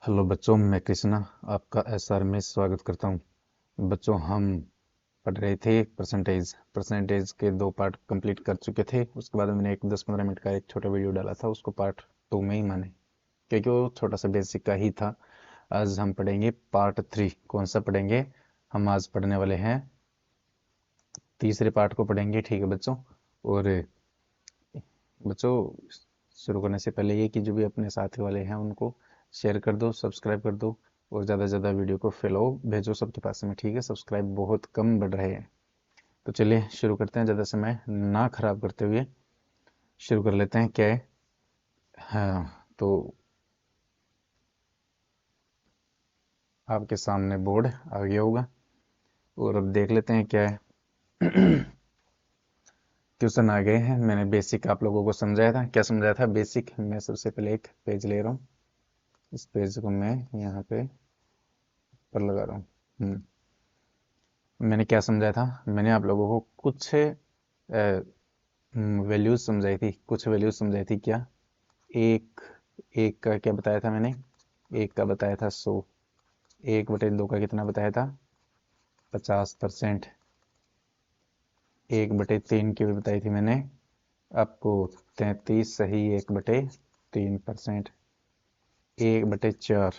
Hello बच्चों, मैं कृष्णा आपका एसआर में स्वागत करता हूं। बच्चों, हम पढ़ रहे थे परसेंटेज के दो पार्ट कंप्लीट कर चुके थे। उसके बाद मैंने एक 10-15 मिनट का एक छोटा वीडियो डाला था, उसको पार्ट 2 में ही माने क्योंकि वो छोटा सा बेसिक का ही था। आज हम पढ़ेंगे पार्ट 3। कौन सा पढ़ेंगे? हम आज पढ़ने वाले हैं तीसरे पार्ट को पढ़ेंगे। ठीक है बच्चों। और बच्चों, शुरू करने से पहले ये कि जो भी अपने साथी वाले हैं उनको शेयर कर दो, सब्सक्राइब कर दो और ज़्यादा से ज़्यादा वीडियो को फॉलो भेजो सबके पास में। ठीक है, सब्सक्राइब बहुत कम बढ़ रहे हैं। तो चलिए शुरू करते हैं, ज़्यादा समय ना खराब करते हुए शुरू कर लेते हैं। क्या है? हाँ, तो आपके सामने बोर्ड आ गया होगा और अब देख लेते हैं क्या है। क्वेश्चन आ गए हैं। मैंने बेसिक आप लोगों को समझाया था। क्या समझाया था? बेसिक। मैं सबसे पहले एक पेज ले रहा हूँ, इस पेज को मैं यहाँ पे पर लगा रहा हूँ। मैंने क्या समझाया था? मैंने आप लोगों को कुछ वैल्यूज समझाई थी, कुछ वैल्यूज समझाई थी। क्या? एक एक का क्या बताया था मैंने? एक का बताया था 100। 1/2 का कितना बताया था? 50%। 1/3 की भी बताई थी मैंने आपको, 33 सही 1/3%। 1/4,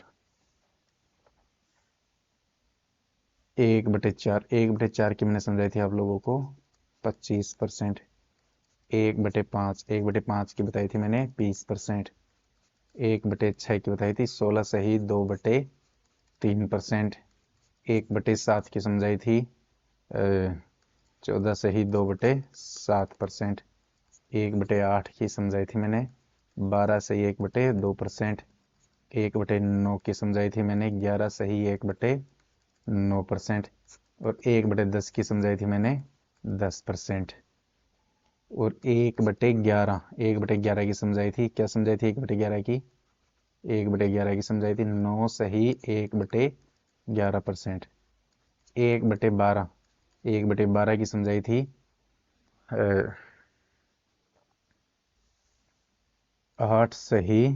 1/4, 1/4 की मैंने समझाई थी आप लोगों को 25%। 1/5, 1/5 की बताई थी मैंने 20%। 1/6 की बताई थी 16 सही 2/3%। 1/7 की समझाई थी 14 सही 2/7%। 1/8 की समझाई थी मैंने 12 सही 1/2%। 1/9 की समझाई थी मैंने 11 सही 1/9%। और 1/10 की समझाई थी मैंने 10%। और 1/11, 1/11 की समझाई थी। क्या समझाई थी 1/11 की? 1/11 की समझाई थी 9 सही 1/11%। 1/12, 1/12 की समझाई थी 8 सही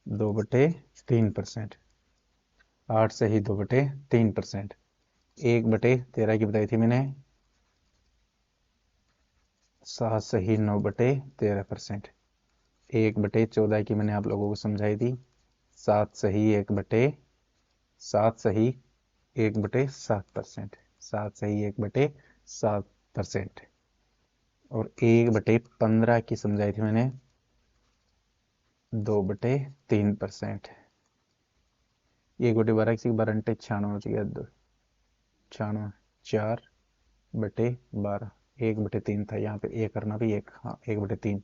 2/3%। 8 सही 2/3%। 1/13 की बताई थी मैंने 7 सही 9/13%। 1/14 की मैंने आप लोगों को समझाई थी 7 सही 1/7%। 7 सही 1/7%। और 1/15 की समझाई थी मैंने 2/3%। 1/12 किसी 12 96 हो चुका है। 96, 4/12। 1/3 था यहाँ पे, एक करना भी एक, हाँ 1/3।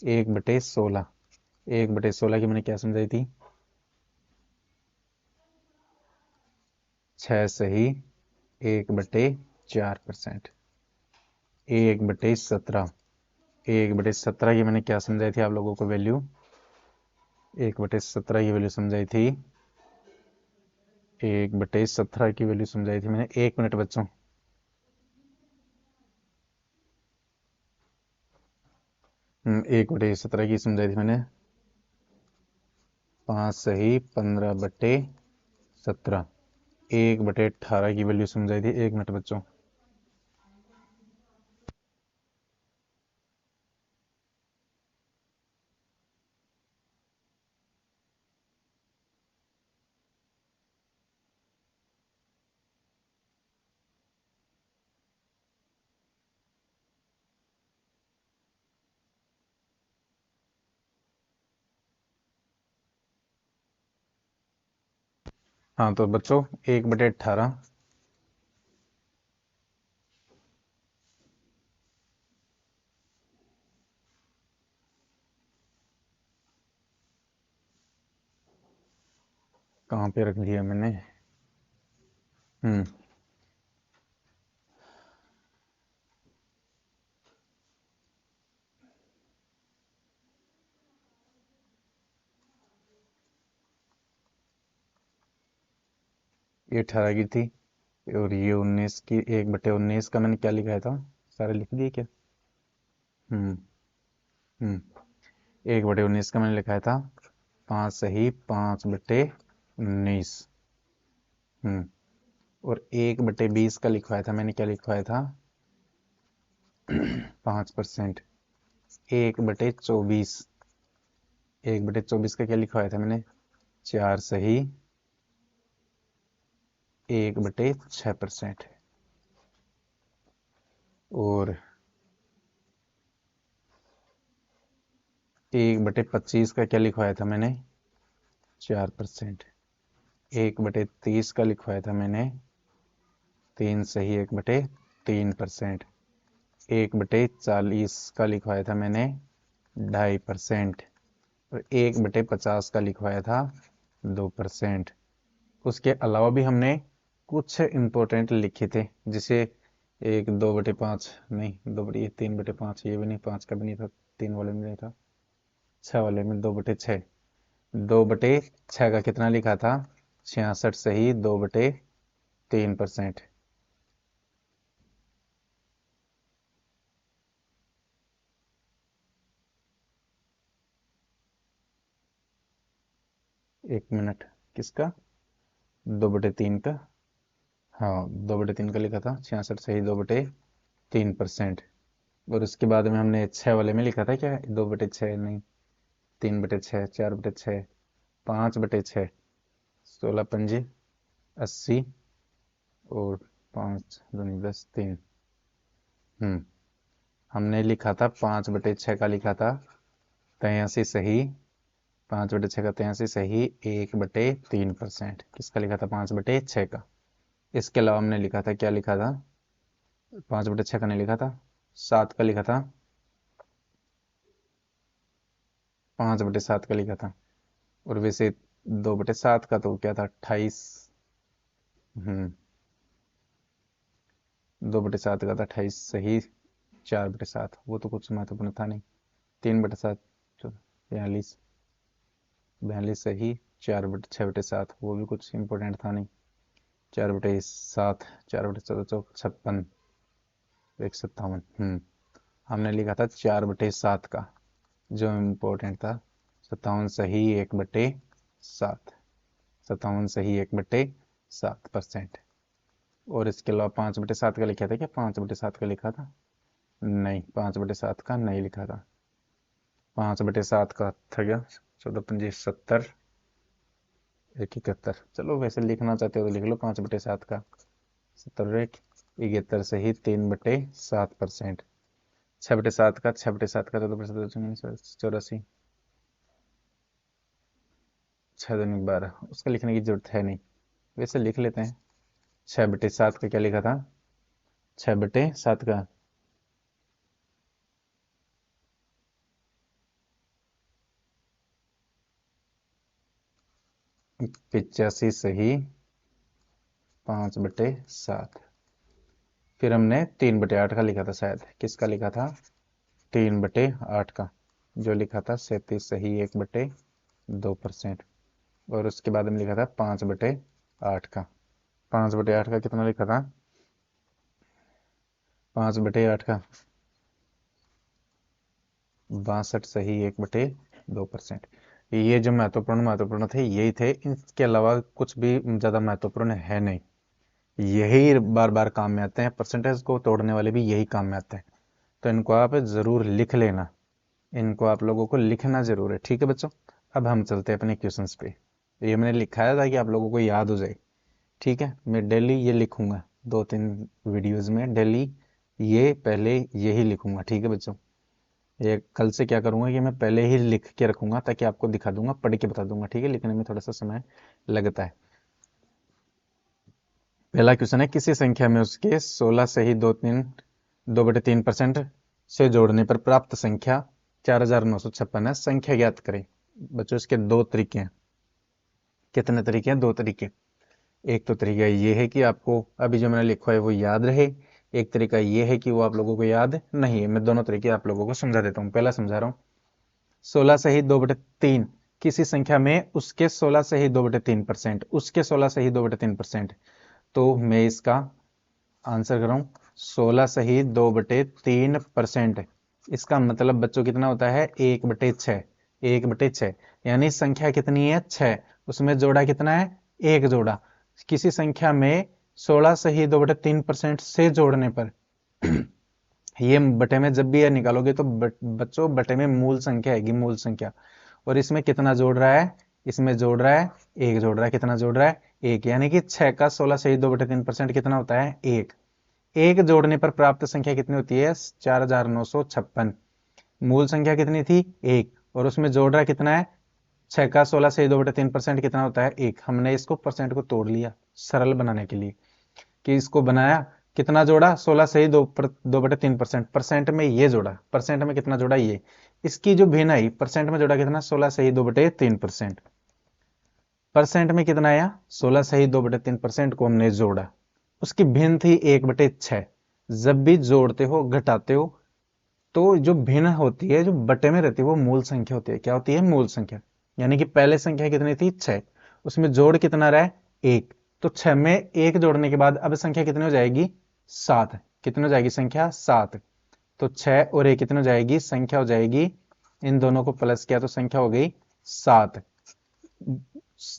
1/16, 1/16 की मैंने क्या समझाई थी 6 सही 1/4%। 1/17, 1/17 की मैंने क्या समझाई थी आप लोगों को वैल्यू? 1/17 की वैल्यू समझाई थी 1/17 की वैल्यू समझाई थी मैंने। 1 मिनट बच्चों। 1/17 की समझाई थी मैंने 5 सही 15/17। 1/18 की वैल्यू समझाई थी। 1 मिनट बच्चों। हाँ तो बच्चों 1/18 कहाँ पे रख दिया मैंने? हम्म ये 18 की थी और ये 19 की। 1/19 का मैंने क्या लिखा था? सारे लिख दिए क्या? हम्म हम्म 1/19 का मैंने लिखा था 5 सही 5/19। और 1/20 का लिखवाया था मैंने, क्या लिखवाया था 5%। 1/24, 1/24 का क्या लिखवाया था मैंने 4 सही 1/6%। और 1/25 का क्या लिखवाया था मैंने 4%। 1/30 का लिखवाया था मैंने 3 सही 1/3%। 1/40 का लिखवाया था मैंने 2.5%। और 1/50 का लिखवाया था 2%। उसके अलावा भी हमने कुछ इंपॉर्टेंट लिखे थे, जिसे 2/5 नहीं, 3/5, ये भी नहीं, 5 का भी नहीं था, 3 वाले में नहीं था, 6 वाले में 2/6। 2/6 का कितना लिखा था 66 सही 2/3%। एक मिनट, किसका 2/3 का? हाँ, 2/3 का लिखा था 66 सही 2/3%। और उसके बाद में हमने 6 वाले में लिखा था क्या 2/6 नहीं, 3/6, 4/6, 5/6, 16 × 5 = 80 और 5 दूनी 10 3। हमने लिखा था 5/6 का लिखा था 83 सही, 5/6 का 83 सही 1/3%। किसका लिखा था 5/6 का। इसके अलावा हमने लिखा था, क्या लिखा था 5/6 का नहीं लिखा था, 7 का लिखा था, 5/7 का लिखा था। और वैसे 2/7 का तो क्या था 28। 2/7 का था 28 सही 4/7, वो तो कुछ महत्वपूर्ण था नहीं। 3/7 42, 42 सही 4/6/7, वो भी कुछ इंपॉर्टेंट था नहीं। 4/7, 4/14 56, 157। हमने लिखा था 4/7 का, जो इम्पोर्टेंट था 57 सही 1/7, 57 सही 1/7%। और इसके अलावा 5/7 का लिखा था क्या, 5/7 का लिखा था नहीं, 5/7 का नहीं लिखा था। 5/7 का था क्या 14 × 5 = 70, 171। चलो वैसे लिखना चाहते हो तो लिख लो 5/7 का 70 71 सही 3/7%। 6/7 का 14%, 84, 6 दूनी 12, उसका लिखने की जरूरत है नहीं, वैसे लिख लेते हैं। 6/7 का क्या लिखा था 6/7 का 85 सही 5/7। फिर हमने 3/8 का लिखा था शायद, किसका लिखा था 3/8 का, जो लिखा था 37 सही 1/2%। और उसके बाद में लिखा था 5/8 का, 5/8 का कितना लिखा था 5/8 का 62 सही 1/2%। ये जो महत्वपूर्ण थे यही थे, इसके अलावा कुछ भी ज़्यादा महत्वपूर्ण है नहीं। यही बार बार काम में आते हैं, परसेंटेज को तोड़ने वाले भी यही काम में आते हैं। तो इनको आप ज़रूर लिख लेना, इनको आप लोगों को लिखना ज़रूर है, ठीक है बच्चों। अब हम चलते हैं अपने क्वेश्चंस पे। ये मैंने लिखाया था कि आप लोगों को याद हो जाए, ठीक है। मैं डेली ये लिखूंगा, 2-3 वीडियोस में डेली ये पहले यही लिखूंगा, ठीक है बच्चों। ये कल से क्या करूंगा कि मैं पहले ही लिख के रखूंगा, ताकि आपको दिखा दूंगा, पढ़ के बता दूंगा, ठीक है। लिखने में थोड़ा सा समय लगता है। पहला क्वेश्चन है, किसी संख्या में उसके 16 से ही 2/3% से जोड़ने पर प्राप्त संख्या 4956 है, संख्या ज्ञात करें। बच्चों इसके दो तरीके हैं। कितने तरीके हैं, दो तरीके। एक तो तरीका ये है कि आपको अभी जो मैंने लिखा है वो याद रहे, एक तरीका ये है कि वो आप लोगों को याद नहीं है। मैं दोनों तरीके आप लोगों को समझा देता हूँ। पहला समझा रहा हूँ, 16 से ही 2/3, किसी संख्या में उसके 16 से ही 2/3%, उसके 16 से ही 2/3%। तो मैं इसका आंसर कर रहा हूँ 16 से ही 2/3%। इसका मतलब बच्चों कितना होता है 1/6। 1/6, यानी संख्या कितनी है 6, उसमें जोड़ा कितना है 1 जोड़ा। किसी संख्या में 16 सही 2/3% से जोड़ने पर ये बटे में जब भी ये निकालोगे तो बच्चों बटे में मूल संख्या आएगी, मूल संख्या। और इसमें कितना जोड़ रहा है, इसमें जोड़ रहा है 1 जोड़ रहा है, कितना जोड़ रहा है 1, यानी कि 6 का 16 सही 2/3% कितना होता है 1। 1 जोड़ने पर प्राप्त संख्या कितनी होती है 4956। मूल संख्या कितनी थी 1, और उसमें जोड़ रहा कितना है 6 का 16 सही 2/3% कितना होता है 1। हमने इसको परसेंट को तोड़ लिया सरल बनाने के लिए, कि इसको बनाया, कितना जोड़ा 16 सही 2/3%, परसेंट में ये जोड़ा, परसेंट में कितना जोड़ा ये, इसकी जो भिन्न आई परसेंट में जोड़ा कितना 16 सही 2/3%, परसेंट में कितना आया 16 सही 2/3% को हमने जोड़ा, उसकी भिन्न थी 1/6। जब भी जोड़ते हो घटाते हो तो जो भिन्न होती है, जो बटे में रहती है, वो मूल संख्या होती है। क्या होती है मूल संख्या, यानी कि पहले संख्या कितनी थी 6, उसमें जोड़ कितना रहा है 1, तो 6 में 1 जोड़ने के बाद अब संख्या कितनी हो जाएगी 7, कितनी हो जाएगी संख्या 7, तो 6 और 1 कितनी हो जाएगी संख्या हो जाएगी, इन दोनों को प्लस किया तो संख्या हो गई 7।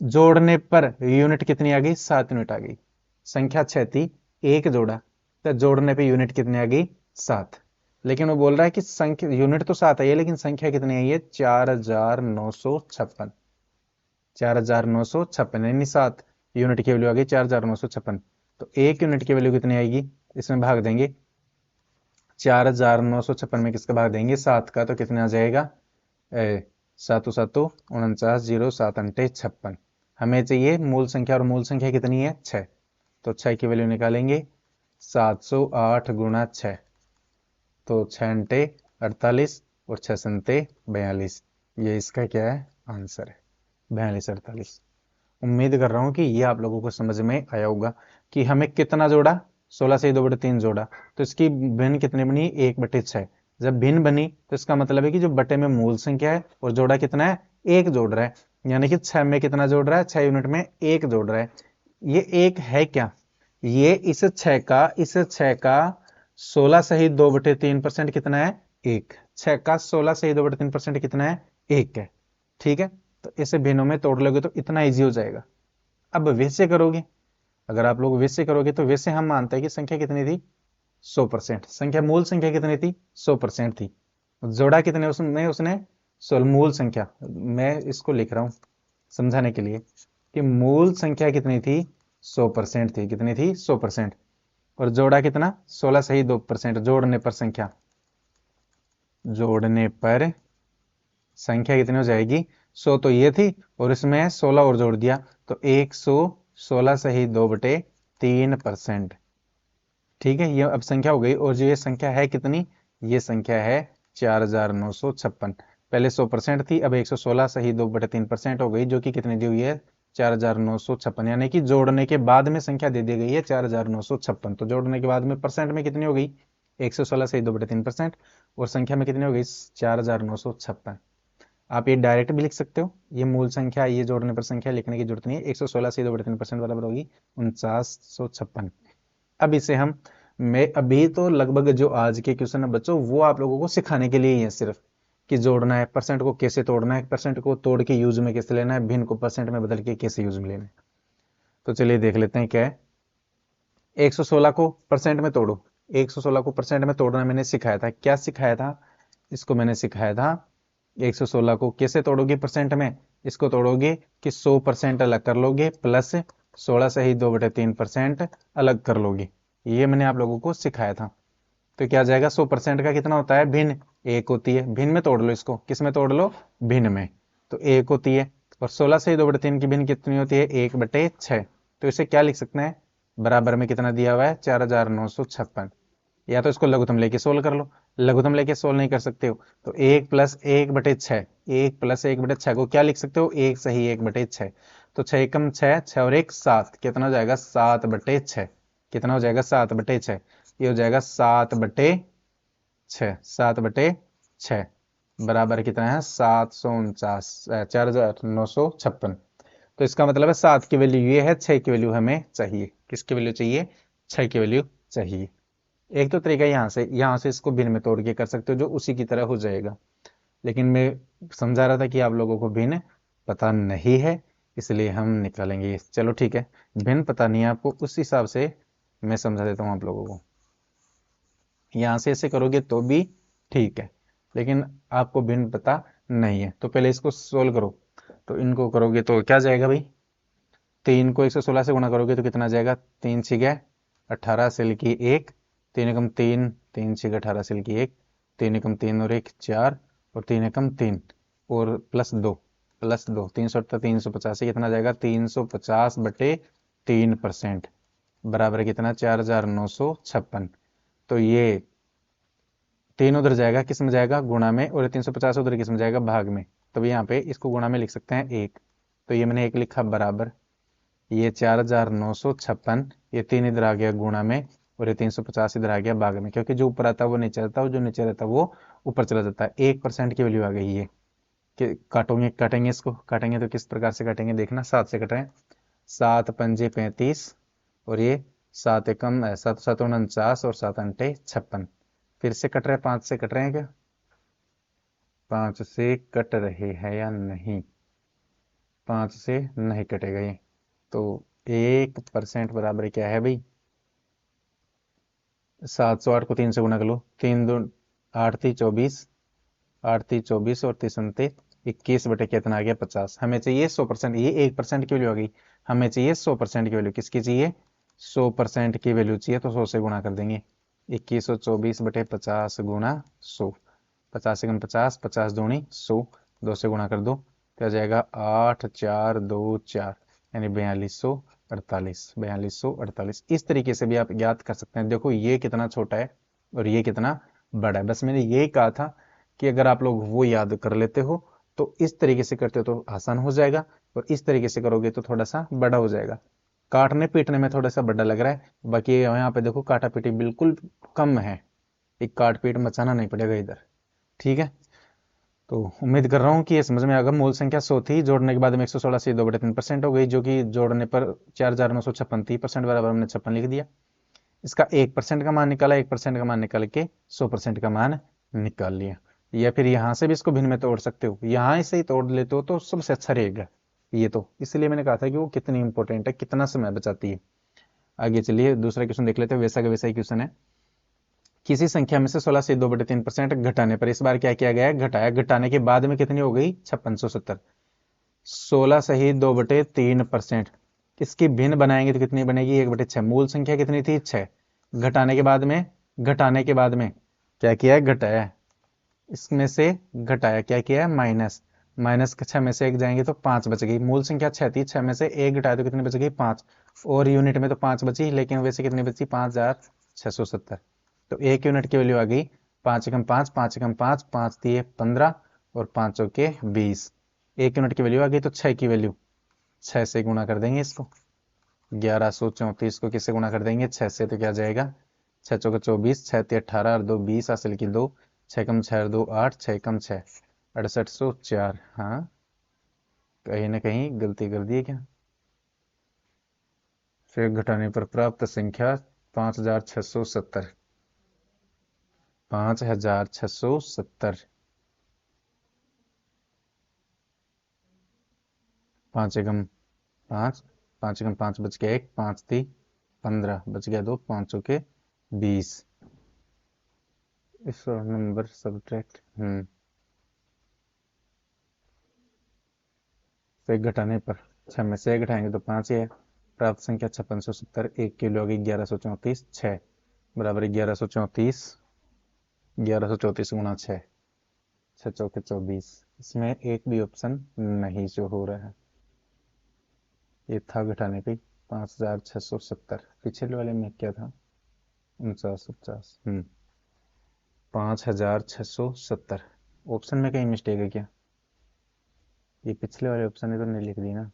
जोड़ने पर यूनिट कितनी आ गई 7 यूनिट आ गई, संख्या 6 थी 1 जोड़ा तो जोड़ने पे यूनिट कितनी आ गई 7। लेकिन वो बोल रहा है कि संख्या यूनिट तो 7 आई है लेकिन संख्या कितनी आई है 4956, 4956, यानी 7 यूनिट की वैल्यू आ गई 4956। तो 1 यूनिट की वैल्यू कितनी आएगी, इसमें भाग देंगे 4956 में किसका भाग देंगे 7 का, तो कितना आ जाएगा 7 7 49 0 7 अंटे 56। हमें चाहिए मूल संख्या, और मूल संख्या कितनी है 6, तो 6 की वैल्यू निकालेंगे 708 गुणा 6, तो 6 अंटे 48 और 6 संते 42, ये इसका क्या है आंसर है 42 48। उम्मीद कर रहा हूं कि ये आप लोगों को समझ में आया होगा कि हमें कितना जोड़ा 16 से 2/3 जोड़ा, तो इसकी भिन्न कितनी बनी 1/6। जब भिन्न बनी तो इसका मतलब है कि जो बटे में मूल संख्या है और जोड़ा कितना है 1 जोड़ रहा है, यानी कि 6 में कितना जोड़ रहा है 6 यूनिट में 1 जोड़ रहा है। ये 1 है क्या, ये इस 6 का 16 सही 2/3% कितना है 1, 6 का 16 सही 2/3% कितना है 1 है, ठीक है। तो इसे भिन्नों में तोड़ लोगे तो इतना इजी हो जाएगा। अब वैसे करोगे, अगर आप लोग वैसे करोगे तो वैसे हम मानते हैं कि संख्या कितनी थी 100%, संख्या मूल संख्या कितनी थी 100% थी, जोड़ा कितने उसने उसने मूल संख्या, मैं इसको लिख रहा हूं समझाने के लिए कि मूल संख्या कितनी थी 100% थी, कितनी थी 100%, और जोड़ा कितना 16 सही 2%, जोड़ने पर संख्या, जोड़ने पर संख्या कितनी हो जाएगी 100 तो ये थी और इसमें 16 और जोड़ दिया तो 116 सही 2/3%, ठीक है। ये अब संख्या हो गई, और जो ये संख्या है कितनी, ये संख्या है 4956। पहले 100% थी, अब 116 सही 2/3% हो गई, जो कि कितनी दी हुई है 4956, यानी कि जोड़ने के बाद में संख्या दे दी गई है 4956। तो जोड़ने के बाद में परसेंट में कितनी हो गई 116 सही 2/3%, और संख्या में कितनी हो गई 4956। आप ये डायरेक्ट भी लिख सकते हो, ये मूल संख्या, ये जोड़ने पर संख्या लिखने की जरूरत नहीं है। 116 से 2/3% बराबर होगी 4956। अब इसे हम, मैं अभी तो लगभग जो आज के क्वेश्चन है बच्चों वो आप लोगों को सिखाने के लिए ही है सिर्फ, कि जोड़ना है, परसेंट को कैसे तोड़ना है, परसेंट को तोड़ के यूज में कैसे लेना है, भिन्न को परसेंट में बदल के कैसे यूज में लेना है। तो चलिए देख लेते हैं क्या है। 116 को परसेंट में तोड़ो, 116 को परसेंट में तोड़ना मैंने सिखाया था, क्या सिखाया था, इसको मैंने सिखाया था 116 को कैसे तोड़ोगे परसेंट में, इसको तोड़ोगे कि 100% अलग कर लोगे प्लस 16 से ही 2/3% अलग कर लोगे, ये मैंने आप लोगों को सिखाया था। तो क्या जाएगा 100% का कितना होता है भिन्न 1 होती है, भिन्न में तोड़ लो इसको, किस में तोड़ लो भिन्न में, तो 1 होती है, और 16 से ही 2/3 की भिन्न कितनी होती है 1/6। तो इसे क्या लिख सकते हैं, बराबर में कितना दिया हुआ है 4956, या तो इसको लघुत्तम लेके सोल्व कर लो, लघुत्तम लेके सोल्व नहीं कर सकते हो तो 1 + 1/6, 1 + 1/6 को क्या लिख सकते हो 1 सही 1/6, तो 6 एकम 6, 6 और 1 7, कितना हो जाएगा 7/6, कितना हो जाएगा 7/6, ये हो जाएगा 7/6, 7/6 बराबर कितना है 749, 4956। तो इसका मतलब है 7 की वैल्यू ये है, 6 की वैल्यू हमें चाहिए, किसकी वैल्यू चाहिए 6 की वैल्यू चाहिए। एक तो तरीका यहाँ से इसको भिन्न में तोड़ के कर सकते हो जो उसी की तरह हो जाएगा, लेकिन मैं समझा रहा था कि आप लोगों को भिन्न पता नहीं है, इसलिए हम निकालेंगे। चलो ठीक है, भिन्न पता नहीं है आपको, उस हिसाब से मैं समझा देता हूँ आप लोगों को। यहाँ से ऐसे करोगे तो भी ठीक है, लेकिन आपको भिन्न पता नहीं है तो पहले इसको सोल्व करो। तो इनको करोगे तो क्या जाएगा भाई, 3 को 116 से गुणा करोगे तो कितना जाएगा, 3 छिके 18 से लिखी 1, 3 एकम 3, 3 छिके 18 से लिखी 1, 3 एकम 3 और 1 4, और 3 एकम 3 और प्लस दो 370 350 से कितना जाएगा, 350 बटे 3% बराबर कितना, 4956। तो ये 3 उधर जाएगा, किस में जाएगा, गुणा में, और 350 उधर किस में जाएगा, भाग में। तो यहाँ पे इसको गुणा में लिख सकते हैं 1, तो ये मैंने 1 लिखा बराबर, ये 4956, ये 3 इधर आ गया गुणा में, और ये 350 इधर आ गया भाग में, क्योंकि जो ऊपर आता है वो नीचे रहता है, जो नीचे रहता है वो ऊपर चला जाता है। 1% की वैल्यू आ गई ये। कि काटेंगे इसको, काटेंगे तो किस प्रकार से काटेंगे देखना, 7 से कट रहे हैं, 7 पंजे 35, और ये 7 एकम 7 7 49 और 7 अंटे 56। फिर से कट रहे हैं, 5 से कट रहे हैं क्या, 5 से कट रहे हैं या नहीं, 5 से नहीं कटेगा ये। तो 1% बराबर क्या है भाई, 708 को 3 से गुना कर लो, 3 2 8 थी 24, 8 थी 24 और 3 21 बटे कितना आ गया 50। हमें चाहिए 100%, ये 1% की वैल्यू आ गई, हमें चाहिए 100% की वैल्यू, किसकी चाहिए, 100% की वैल्यू चाहिए, तो 100 से गुणा कर देंगे, 2124 बटे 50 गुणा 100, 50 एकम 50, 50 दूनी 100, 2 से गुणा कर दो, क्या जाएगा 8424, यानी 4248। इस तरीके से भी आप याद कर सकते हैं। देखो ये कितना छोटा है और ये कितना बड़ा है, बस मैंने यही कहा था कि अगर आप लोग वो याद कर लेते हो तो इस तरीके से करते हो तो आसान हो जाएगा, और इस तरीके से करोगे तो थोड़ा सा बड़ा हो जाएगा। काटने पीटने में थोड़ा सा बड़ा लग रहा है, बाकी यहाँ पे देखो काटा पीटी बिल्कुल कम है, एक काट पीट मचाना नहीं पड़ेगा इधर। ठीक है, तो उम्मीद कर रहा हूँ कि ये समझ में आ गया। मूल संख्या 100 थी, जोड़ने के बाद में 116 से 2/3% हो गई, जो कि जोड़ने पर 4956 थी, परसेंट बराबर हमने 56 लिख दिया। इसका 1% का मान निकाला, 1% का मान निकाल के 100% का मान निकाल लिया। या फिर यहाँ से भी इसको भिन्न में तोड़ सकते हो, यहाँ से ही तोड़ लेते हो तो सबसे अच्छा रहेगा ये। तो इसलिए मैंने कहा था कि वो कितनी इंपॉर्टेंट है, कितना समय बचाती है। आगे चलिए दूसरा क्वेश्चन देख लेते हैं, वैसा का वैसा ही क्वेश्चन है। किसी संख्या में से 16 से 2/3% घटाने पर, इस बार क्या किया गया है, घटाया, घटाने के बाद में कितनी हो गई 5670, 16 सही 2/3%, इसकी भिन्न बनाएंगे तो कितनी बनेगी 1/6। मूल संख्या कितनी थी 6, घटाने के बाद में, घटाने के बाद में क्या किया है, घटाया, इसमें से घटाया, क्या किया है, माइनस, माइनस 6 में से 1 जाएंगे तो 5 बच गई। मूल संख्या 6 थी, 6 में से 1 घटाया तो कितनी बच गई 5, और यूनिट में तो 5 बची, लेकिन वैसे कितनी बची 5670। तो 1 यूनिट की वैल्यू आ गई 5 एकम 5, 5 एकम 5, 5 दिए 15 और 5 चौके 20। 1 यूनिट की वैल्यू आ गई, तो 6 की वैल्यू 6 से गुणा कर देंगे इसको, 1134 को किससे गुणा कर देंगे 6 से, तो क्या जाएगा 6 चौके 24, 6 तिया 18 और 2 20, हासिल की 2, 6 कम 6 और 2 8, 6 कम 6 6804। हाँ, कहीं ना कहीं गलती कर दी है क्या, फिर घटाने पर प्राप्त संख्या 5670, 5670, 5 एकम 5, 5 एकम 5 बच गया 1, 5 थी 15 बच गया 2, 5 के 20। इस नंबर सब्ट्रैक्ट से घटाने पर 6 में से 1 घटाएंगे तो 5 ही है। प्राप्त संख्या 5670, 1 किलो होगी 1134, 6 बराबर 1134, 1134 गुणा 6, 6 चौके 24। इसमें एक भी ऑप्शन नहीं जो हो रहा है, ये था घटाने पे 5670, पिछले वाले में क्या था 4950। 5670, ऑप्शन में कहीं मिस्टेक है क्या, ये पिछले वाले ऑप्शन ने तो नहीं लिख दी ना।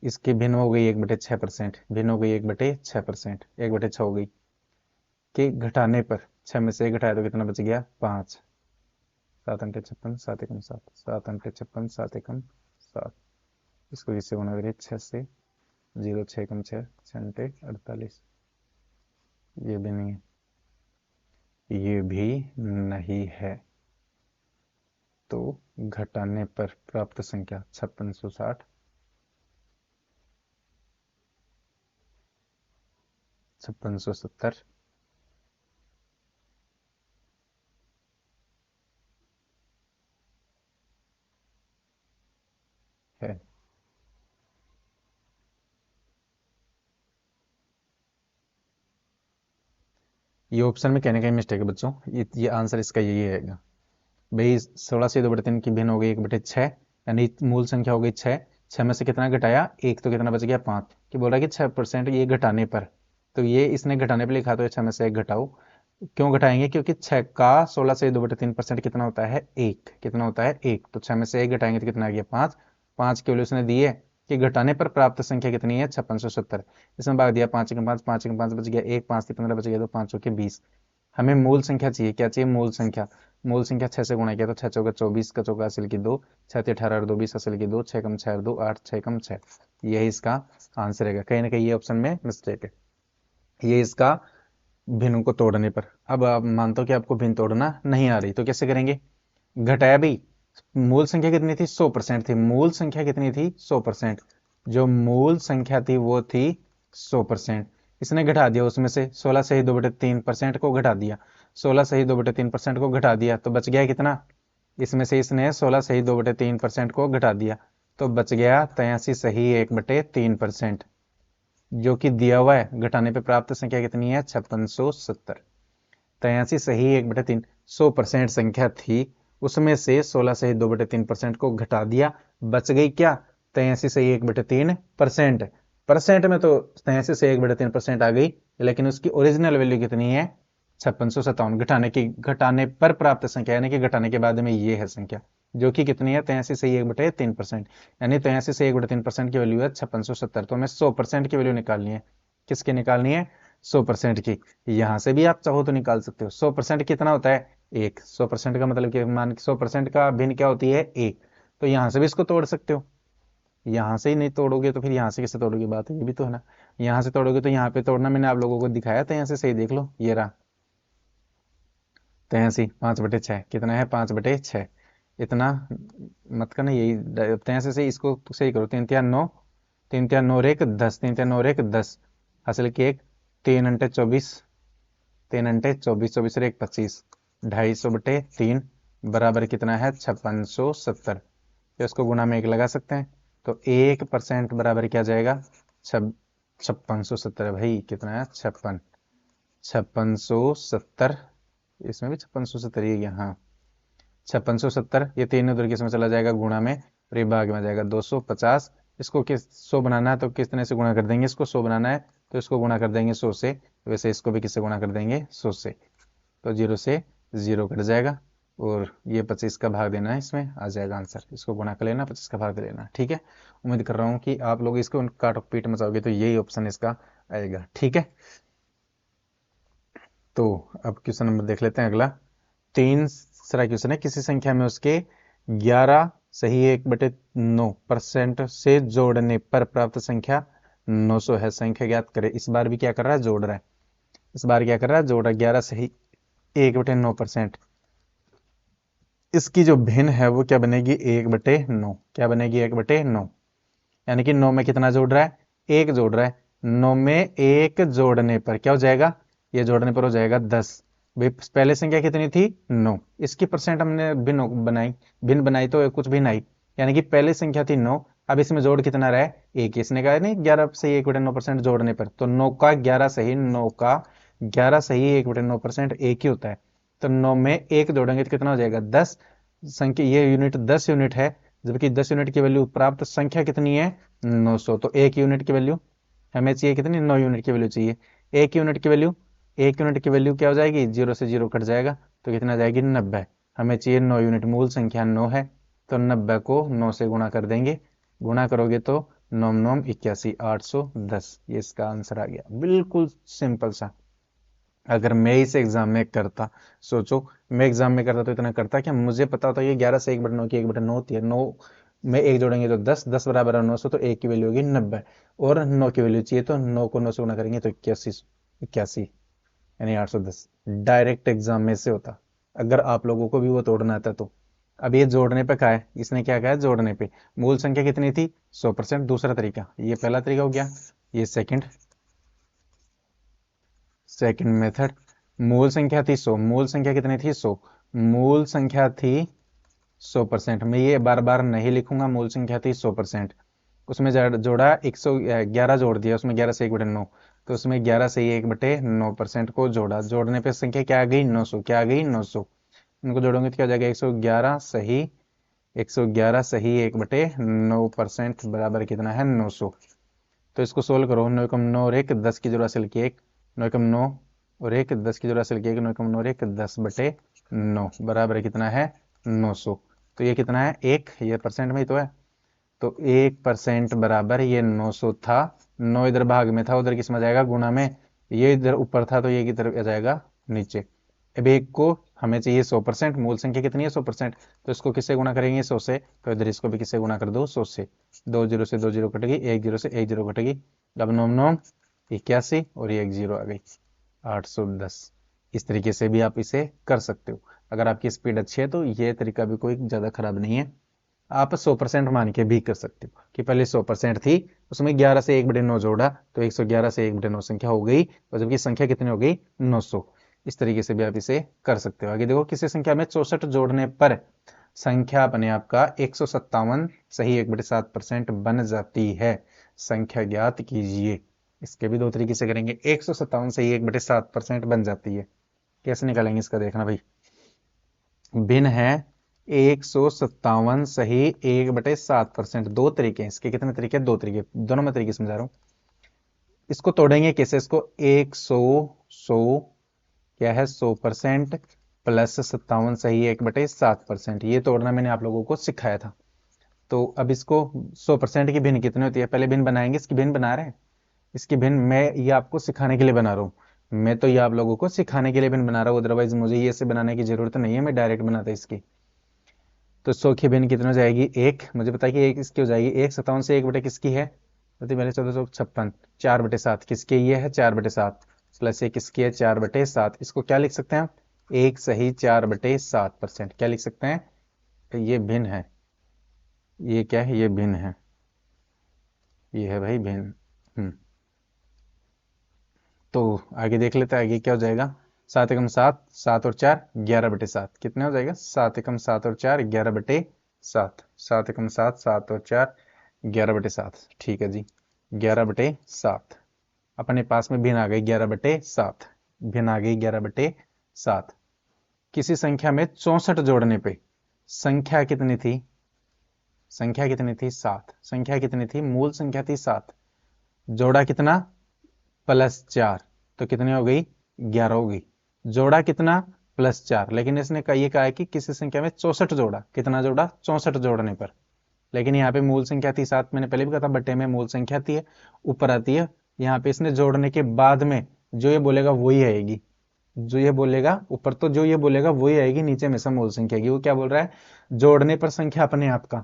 इसकी भिन्न हो गई 1/6%, भिन्न हो गई 1/6%, 1/6 हो गई, कि घटाने पर 6 में से 1 घटाया तो कितना बच गया 5, 7 अंटे 56, 7 एकम 7, 7 अंटे 56, 7 एकम 7। इसको इससे गुणा करिए 6 से, 0 6 एकम 6, 6 अंटे 48। ये भी नहीं है, ये भी नहीं है। तो घटाने पर प्राप्त संख्या 5660, 5670, है। ये ऑप्शन में कहने का ही मिस्टेक है बच्चों, ये आंसर इसका यही है भाई। 16 से 2/3 की भिन्न हो गई 1/6, यानी मूल संख्या हो गई 6। 6 में से कितना घटाया, एक, तो कितना बच गया 5। कि बोल रहा है कि 6% ये घटाने पर, तो ये इसने घटाने पर लिखा, तो 6 में से 1 घटाओ। क्यों घटाएंगे, क्योंकि 6 का 16 से 2/3% कितना होता है, 1। कितना होता है, 1। तो 6 में से 1 घटाएंगे तो कितना आ गया, 5। 5 के वैल्यू उसने दी है कि घटाने पर प्राप्त संख्या कितनी है, 5670। इसमें भाग दिया 5 के 5, 5 के 5 बच गया 1, 5 से 15 बच गया, तो 5 के 20। हमें मूल संख्या चाहिए, क्या चाहिए, मूल संख्या। मूल संख्या 6 से गुणा किया तो 6 चौका 24, का चौका हासिल की 2, 6 ते 18 और 2 20 हासिल की 2, 6 कम 6 और 2 8, 6 कम 6। यही इसका आंसर रहेगा। कहीं ना कहीं ये ऑप्शन में मिस्टेक है। ये इसका भिन्न को तोड़ने पर। अब आप मानते हो कि आपको भिन्न तोड़ना नहीं आ रही, तो कैसे करेंगे। घटाया भी, मूल संख्या कितनी थी, 100% थी। मूल संख्या कितनी थी, 100%। जो मूल संख्या थी वो थी 100%। इसने घटा दिया उसमें से 16 से ही 2/3% को घटा दिया। 16 से ही 2/3% को घटा दिया तो बच गया कितना, इसमें से इसने 16 सही 2/3% को घटा दिया, तो बच गया 83 सही 1/3%, जो कि दिया हुआ है। घटाने पे प्राप्त संख्या कितनी है, 5670। 83 सही 1/3, 100% संख्या थी, उसमें से 16 सही 2/3% को घटा दिया, बच गई क्या, 83 सही 1/3%। परसेंट में तो 83 से 1/3% आ गई, लेकिन उसकी ओरिजिनल वैल्यू कितनी है, 5657। घटाने पर प्राप्त संख्या, यानी कि घटाने के बाद में ये है संख्या, जो कि कितनी है, 83 से 1/3%। यानी 83 से 1/3% की वैल्यू है 5670। तो हमें 100% की वैल्यू निकालनी है। किसकी निकालनी है, 100% की। यहां से भी आप चाहो तो निकाल सकते हो। 100% कितना होता है, 1। 100% का मतलब कि मान 100% का भिन्न क्या होती है, 1। तो यहां से भी इसको तोड़ सकते हो। यहां से ही नहीं तोड़ोगे तो फिर यहां से कैसे तोड़ोगे, बात है ये भी तो है ना। यहां से तोड़ोगे तो यहाँ पे तोड़ना मैंने आप लोगों को दिखाया था, यहाँ से सही देख लो, ये रहा 83। 5/6 कितना है, 5/6। इतना मत करना, यही 83 से इसको तो सही करो। 3 3 9, 3 3 9 1 10, 3 3 9 1 10 हासिल की 1, 3 अंटे 24, 3 अंटे 24, 24 और 1 25, 250/3 बराबर कितना है, 5670। तो इसको गुणा में 1 लगा सकते हैं, तो 1% बराबर क्या जाएगा, 5670। भाई कितना है, 5670। इसमें भी 5670 ही है, हाँ 5670। ये 3 उधर किस में चला जाएगा, गुणा में, और ये भाग में जाएगा 250। इसको किस 100 बनाना है तो किस तरह से गुणा कर देंगे, इसको 100 बनाना है तो इसको गुणा कर देंगे 100 से। वैसे इसको भी किससे गुणा कर देंगे, 100 से। तो 0 से 0 कट जाएगा, और ये 25 का भाग देना है, इसमें आ जाएगा आंसर। इसको गुणा कर लेना, 25 का भाग दे लेना, ठीक है। उम्मीद कर रहा हूँ कि आप लोग इसको काट पीट मचाओगे तो यही ऑप्शन इसका आएगा, ठीक है। तो अब क्वेश्चन नंबर देख लेते हैं अगला। 3 क्वेश्चन है, किसी संख्या में उसके 11 सही 1/9% से जोड़ने पर प्राप्त संख्या 900 है। संख्या ज्ञात करे। इस बार भी क्या कर रहा है, जोड़ रहा है। इस बार क्या कर रहा है, जोड़ रहा है। 11 सही 1/9%। इसकी जो भिन्न है वो क्या बनेगी, 1/9। क्या बनेगी, 1/9। यानी कि 9 में कितना जोड़ रहा है, 1 जोड़ रहा है। 9 में 1 जोड़ने पर क्या हो जाएगा, ये जोड़ने पर हो जाएगा 10। भाई पहले संख्या कितनी थी, 9। इसकी परसेंट हमने भिन्न बनाई तो कुछ भिन्न आई, यानी कि पहले संख्या थी 9। अब इसमें जोड़ कितना रहा है, 1। इसने कहा नहीं 11 से 1/9% जोड़ने पर, तो 9 का 11 सही 9 का 11 सही 1/9% 1 ही होता है। तो 9 में 1 जोड़ेंगे तो कितना हो जाएगा, 10। संख्या ये यूनिट 10 यूनिट है, जबकि 10 यूनिट की वैल्यू प्राप्त संख्या कितनी है, 900। तो 1 यूनिट की वैल्यू हमें चाहिए कितनी, 9 यूनिट की वैल्यू चाहिए। 1 यूनिट की वैल्यू, 1 यूनिट की वैल्यू क्या हो जाएगी, 0 से 0 कट जाएगा, तो कितना जाएगी, 90। हमें चाहिए 9 यूनिट, मूल संख्या 9 है, तो 90 को 9 से गुणा कर देंगे। गुणा करोगे तो 9 9 81, 810। ये इसका आंसर आ गया, बिल्कुल सिंपल सा। अगर मैं इस एग्जाम में करता, सोचो मैं एग्जाम में करता तो इतना करता क्या, मुझे पता होता ये 11 से 1/9 की 1/9 होती है। 9 में 1 जोड़ेंगे तो 10, 10 बराबर है 900, तो 1 की वैल्यू होगी 90, और 9 की वैल्यू चाहिए, तो 9 को 9 से गुणा करेंगे तो 81, 81 यानी 810। डायरेक्ट एग्जाम में से होता, अगर आप लोगों को भी वो तोड़ना आता तो। अब ये जोड़ने पे क्या है, इसने क्या कहा है जोड़ने पे। मूल संख्या कितनी थी 100%, दूसरा तरीका, ये पहला तरीका हो गया, ये सेकंड सेकंड मेथड। मूल संख्या थी 100, मूल संख्या कितनी थी 100, मूल संख्या थी 100%। मैं ये बार बार नहीं लिखूंगा, मूल संख्या थी 100%। उसमें जोड़ा 111 जोड़ दिया, उसमें 11 से 1/9, तो उसमें 11 से 1/9% को जोड़ा, जोड़ने पे संख्या क्या आ गई 900, क्या आ गई 900। इनको जोड़ोगे तो क्या हो जाएगा 111 सही 1/9% बराबर कितना है 900। तो इसको सोल्व करो, 9 एकम 9 और 1 10 की जगह हासिल की 1, 9 एकम 9 और 1 10 की जगह हासिल की 1, 9 एकम 9 और 1 10/9 बराबर कितना है 900। तो ये कितना है 1, ये परसेंट में ही तो है, तो 1% बराबर ये 900 था। 9 इधर भाग में था, उधर किस में जाएगा गुणा में, ये इधर ऊपर था तो ये किधर आ जाएगा नीचे। अब एक को हमें चाहिए 100%, मूल संख्या कितनी है 100%, तो इसको किससे गुणा करेंगे 100 से, तो इधर इसको भी किससे गुणा कर दो 100 से। 2 जीरो से 2 जीरो कटेगी, 1 जीरो से 1 जीरो कटेगी, अब 9 9 81 और ये 1 जीरो आ गई 810। इस तरीके से भी आप इसे कर सकते हो। अगर आपकी स्पीड अच्छी है तो ये तरीका भी कोई ज़्यादा खराब नहीं है, आप 100% मान के भी कर सकते हो कि पहले 100% थी, उसमें 11 से 1/9 जोड़ा तो 111 से 1/9 संख्या हो गई, और जबकि संख्या कितनी हो गई 900। इस तरीके से भी आप इसे कर सकते हो। आगे देखो, किसी संख्या में 64 जोड़ने पर संख्या अपने आप का 157 सही 1/7% बन जाती है, संख्या ज्ञात कीजिए। इसके भी दो तरीके से करेंगे, 157 सही 1/7% बन जाती है, कैसे निकालेंगे इसका देखना भाई। भिन्न है 157 सही 1/7%, दो तरीके हैं इसके, कितने तरीके, दो तरीके, दोनों में तरीके समझा रहा हूं। इसको तोड़ेंगे कैसे, इसको 100 क्या है 100% प्लस 57 सही 1/7%, ये तोड़ना मैंने आप लोगों को सिखाया था। तो अब इसको 100% की भिन्न कितनी होती है, पहले भिन्न बनाएंगे, इसकी भिन्न बना रहे हैं, इसकी भिन्न मैं ये आपको सिखाने के लिए बना रहा हूँ, मैं तो ये आप लोगों को सिखाने के लिए भिन्न बना रहा हूँ, अदरवाइज मुझे ये से बनाने की जरूरत नहीं है, मैं डायरेक्ट बनाता इसकी। तो 100 की भिन्न कितनी हो जाएगी एक, मुझे पता है कि एक इसकी हो जाएगी, 157 से 1 बटे किसकी है, तो मेरे 1456, 4/7 किसकी ये है 4/7, प्लस एक किसकी है 4/7, इसको क्या लिख सकते हैं, एक सही 4/7%, क्या लिख सकते हैं, तो ये भिन्न है, ये क्या है, ये भिन्न है, ये है भाई भिन्न। तो आगे देख लेते हैं, आगे क्या हो जाएगा, 7 एकम 7, 7 और 4 11/7, कितने हो जाएगा 7 एकम 7 और 4 11/7, 7 एकम 7, 7 और 4 11/7, ठीक है जी 11/7। अपने पास में भिन्न आ गई 11/7, भिन्न आ गई 11/7। किसी संख्या में 64 जोड़ने पे संख्या कितनी थी, संख्या कितनी थी 7, संख्या कितनी थी, मूल संख्या थी 7, जोड़ा कितना +4, तो कितनी हो गई 11 हो गई, जोड़ा कितना +4, लेकिन इसने ये कहा है कि किसी संख्या में 64 जोड़ा, कितना जोड़ा 64 जोड़ने पर, लेकिन यहाँ पे मूल संख्या थी 7, मैंने पहले भी कहा था बट्टे में मूल संख्या थी है ऊपर आती है, यहाँ पे इसने जोड़ने के बाद में जो ये बोलेगा वही आएगी, जो ये बोलेगा ऊपर, तो जो ये बोलेगा वही आएगी, नीचे में सब मूल संख्या की। वो क्या बोल रहा है, जोड़ने पर संख्या अपने आप का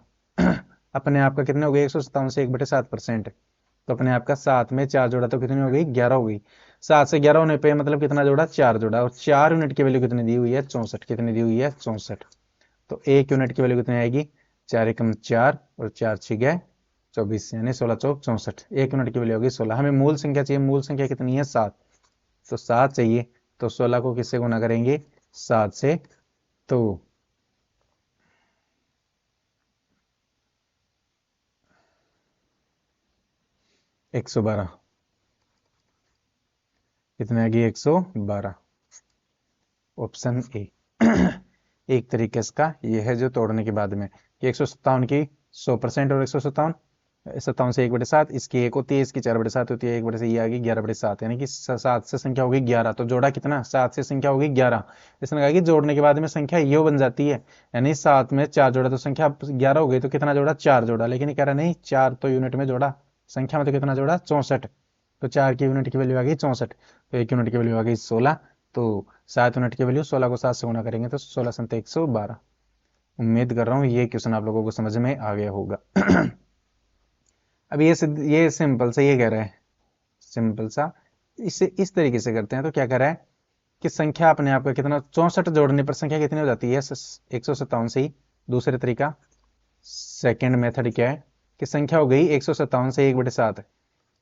अपने आप का कितने हो गए 157 से 1/7%, तो अपने आप का 7 में 4 जोड़ा तो कितनी हो गई 11 हो गई, 7 से 11 होने पे मतलब कितना जोड़ा 4 जोड़ा, और 4 यूनिट की वैल्यू कितनी दी हुई है 64, कितनी दी हुई है 64, तो 1 यूनिट की वैल्यू कितनी आएगी 4 एकम 4 और 4 6 24, यानी 16 चौक 64, 1 यूनिट की वैल्यू होगी 16। हमें मूल संख्या चाहिए, मूल संख्या कितनी है 7, तो 7 चाहिए, तो 16 को किससे गुना करेंगे 7 से, तो 112, कितने आएगी 112, ऑप्शन ए। एक तरीके इसका ये है जो तोड़ने के बाद में कि 157 की 100% और 157 57 से 1/7, इसकी एक होती है, इसकी 4/7 होती है, 1 बटे से ये आ गई 11/7, यानी कि 7 से संख्या होगी 11, तो जोड़ा कितना 7 से संख्या होगी 11, इसने कहा कि जोड़ने के बाद में संख्या ये बन जाती है, यानी 7 में 4 जोड़ा तो संख्या 11 हो गई, तो कितना जोड़ा 4 जोड़ा, लेकिन ये कह रहा नहीं 4 तो यूनिट में जोड़ा, संख्या में तो कितना जोड़ा 64, तो 4 की यूनिट की वैल्यू आ गई 64, तो 1 यूनिट की वैल्यू आ गई 16, तो 7 यूनिट की वैल्यू 16 को 7 से गुणा करेंगे तो 16 7 112। उम्मीद कर रहा हूँ ये क्वेश्चन आप लोगों को समझ में आ गया होगा। अब ये सिंपल सा ये कह रहा है, सिंपल सा इसे इस तरीके से करते हैं, तो क्या कह रहा है कि संख्या अपने आप का कितना 64 जोड़ने पर संख्या कितनी हो जाती है 157 से ही दूसरा तरीका, सेकेंड मेथड क्या है कि संख्या हो गई 157 से 1/7,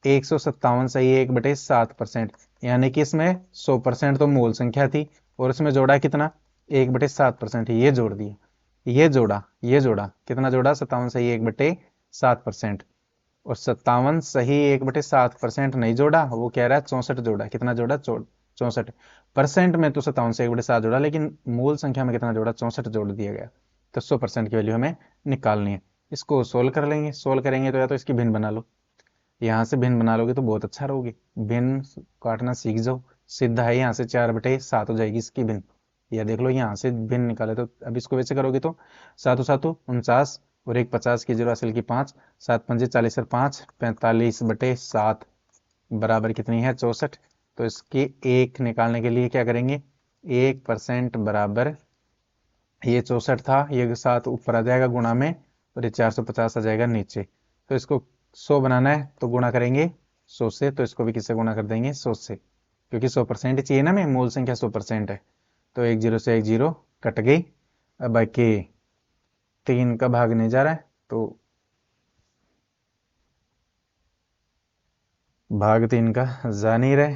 157 सही 1/7%, यानी कि इसमें 100% तो मूल संख्या थी और इसमें जोड़ा कितना 1/7%, ये जोड़ दिया, ये जोड़ा कितना जोड़ा 57 सही 1/7%, और 57 सही 1/7% नहीं जोड़ा, वो कह रहा है 64 जोड़ा, कितना जोड़ा 64%, में तो 57 से 1/7 जोड़ा, लेकिन मूल संख्या में कितना जोड़ा 64 जोड़ दिया गया। तो 100% की वैल्यू हमें निकालनी है। इसको सोल्व कर लेंगे, सोल्व करेंगे तो या तो इसकी भिन्न बना लो, यहाँ से भिन्न बना लोगे तो बहुत अच्छा रहोगे, भिन्न काटना सीख जाओ, सीधा है यहाँ से 4/7 हो जाएगी इसकी भिन्न, या देख लो यहाँ से भिन्न निकाले तो अब इसको वैसे करोगे तो 7×7 = 49 और 1 50 की 0 असल की 5, 7×5 = 40 और 5 45/7 बराबर कितनी है 64। तो इसकी एक निकालने के लिए क्या करेंगे, 1% बराबर ये 64 था, ये 7 ऊपर आ जाएगा गुणा में और ये 450 आ जाएगा नीचे। तो इसको 100 बनाना है तो गुणा करेंगे 100 से, तो इसको भी किससे गुणा कर देंगे 100 से, क्योंकि 100% चाहिए ना, में मूल संख्या 100% है। तो 1 0 से 1 0 कट गई, अब बाकी 3 का भाग नहीं जा रहा है तो भाग 3 का जा नहीं रहे,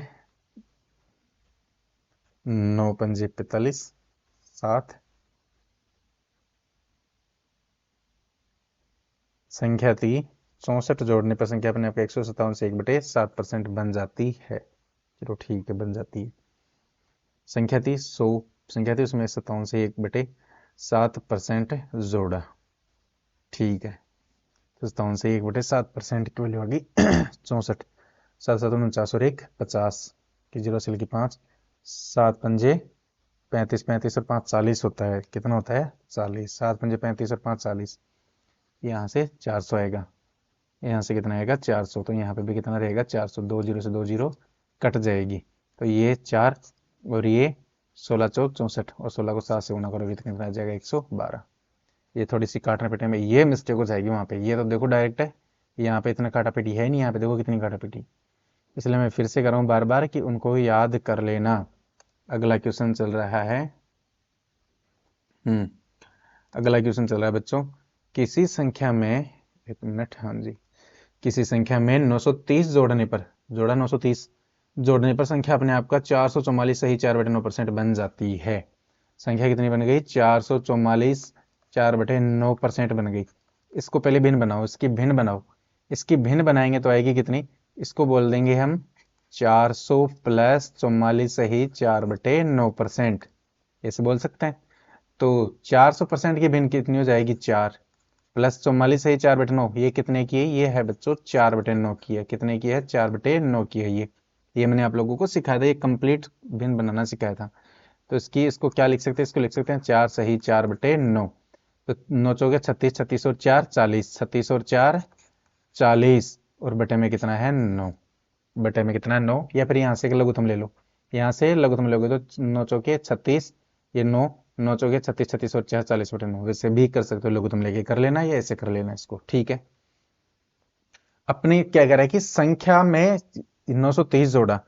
9 पंजे 45 7, संख्या थी 64 जोड़ने पर संख्या अपने आप 157 से 1/7% बन जाती है। चलो ठीक है, बन जाती है। संख्या थी 100 संख्या थी, उसमें 57 से 1/7% जोड़ा, ठीक है। तो 57 से 1/7% की वैल्यू आ गई 64, 7 7 49 और 1 50 की 0 असल की 5, 7 पंजे 35, 35 और 5 40 होता है, कितना होता है 40, 7 पंजे 35 और 5 40, यहाँ से 400 आएगा, यहाँ से कितना आएगा 400, तो यहाँ पे भी कितना रहेगा 400, 2 0 से 2 0 कट जाएगी, तो ये 4 और ये 16 चौक 64 और 16 को 7 से गुना करोगे तो कितना आ जाएगा 112। ये थोड़ी सी काटने पेटने में ये मिस्टेक हो जाएगी वहाँ पे, ये तो देखो डायरेक्ट है, यहाँ पे इतना काटा पेटी है नहीं, यहाँ पे देखो कितनी काटा पेटी, इसलिए मैं फिर से कर रहा हूँ बार बार कि उनको याद कर लेना। अगला क्वेश्चन चल रहा है, अगला क्वेश्चन चल रहा है बच्चों, किसी संख्या में, एक मिनट, हाँ जी, किसी संख्या में 930 जोड़ने पर, जोड़ा 930, जोड़ने पर संख्या अपने आप का 444 सही 4/9% बन जाती है। संख्या कितनी बन गई 444 4/9% बन गई। इसको पहले भिन्न बनाओ, इसकी भिन्न बनाओ, इसकी भिन्न बनाएंगे तो आएगी कितनी, इसको बोल देंगे हम 400 + 44 सही 4/9%, ऐसे बोल सकते हैं। तो 400% की भिन्न कितनी हो जाएगी 4 + 44 है 4/9, ये कितने की है, ये है बच्चों 4/9 की है, कितने की है 4/9 की है। ये मैंने आप लोगों को सिखाया था, ये कंप्लीट भिन्न बनाना सिखाया था। तो इसको क्या लिख सकते हैं, इसको लिख सकते हैं 4 सही 4/9, तो 9 चौके 36, 36 और 4 40, 36 और 4 40 और बटे में कितना है 9, बटे में कितना है 9, या फिर यहाँ से लघुत्तम ले लो, यहाँ से लघुत्तम लोगे तो 9 चौके 36, ये 9 9 चौके 36, 36 और 4 40/9, वैसे भी कर सकते हो, लघुत्तम लेके कर लेना या ऐसे कर लेना इसको, ठीक है। अपने क्या कह रहा है कि संख्या में 930 जोड़ा,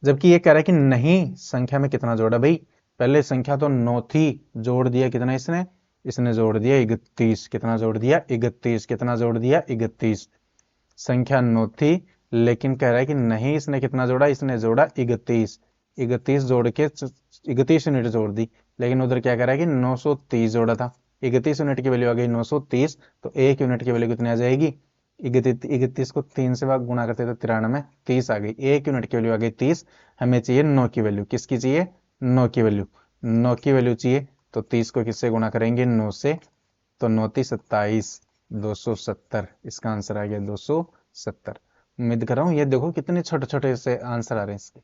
जबकि ये कह रहा है कि नहीं संख्या में कितना जोड़ा, भाई पहले संख्या तो 9 थी, जोड़ दिया कितना इसने, इसने जोड़ दिया 31, कितना जोड़ दिया 31, कितना जोड़ दिया 31, संख्या 9 थी, लेकिन कह रहा है कि नहीं इसने कितना जोड़ा, इसने जोड़ा 31, 31 जोड़ के 31 यूनिट जोड़ दी, लेकिन उधर क्या कह रहा है कि 930 जोड़ा था, 31 यूनिट की वैल्यू आ गई 930, तो 1 यूनिट की वैल्यू कितनी आ जाएगी, 31 को 3 से गुणा करते तो 93, 30 आ गई, 1 यूनिट की वैल्यू आ गई 30, हमें चाहिए 9 की वैल्यू, किसकी चाहिए 9 की वैल्यू, 9 की वैल्यू चाहिए, तो 30 को किससे गुणा करेंगे 9 से, तो 9 × 27 270, इसका आंसर आ गया 270। उम्मीद कर रहा हूँ ये देखो कितने छोटे छोटे से आंसर आ रहे हैं इसके,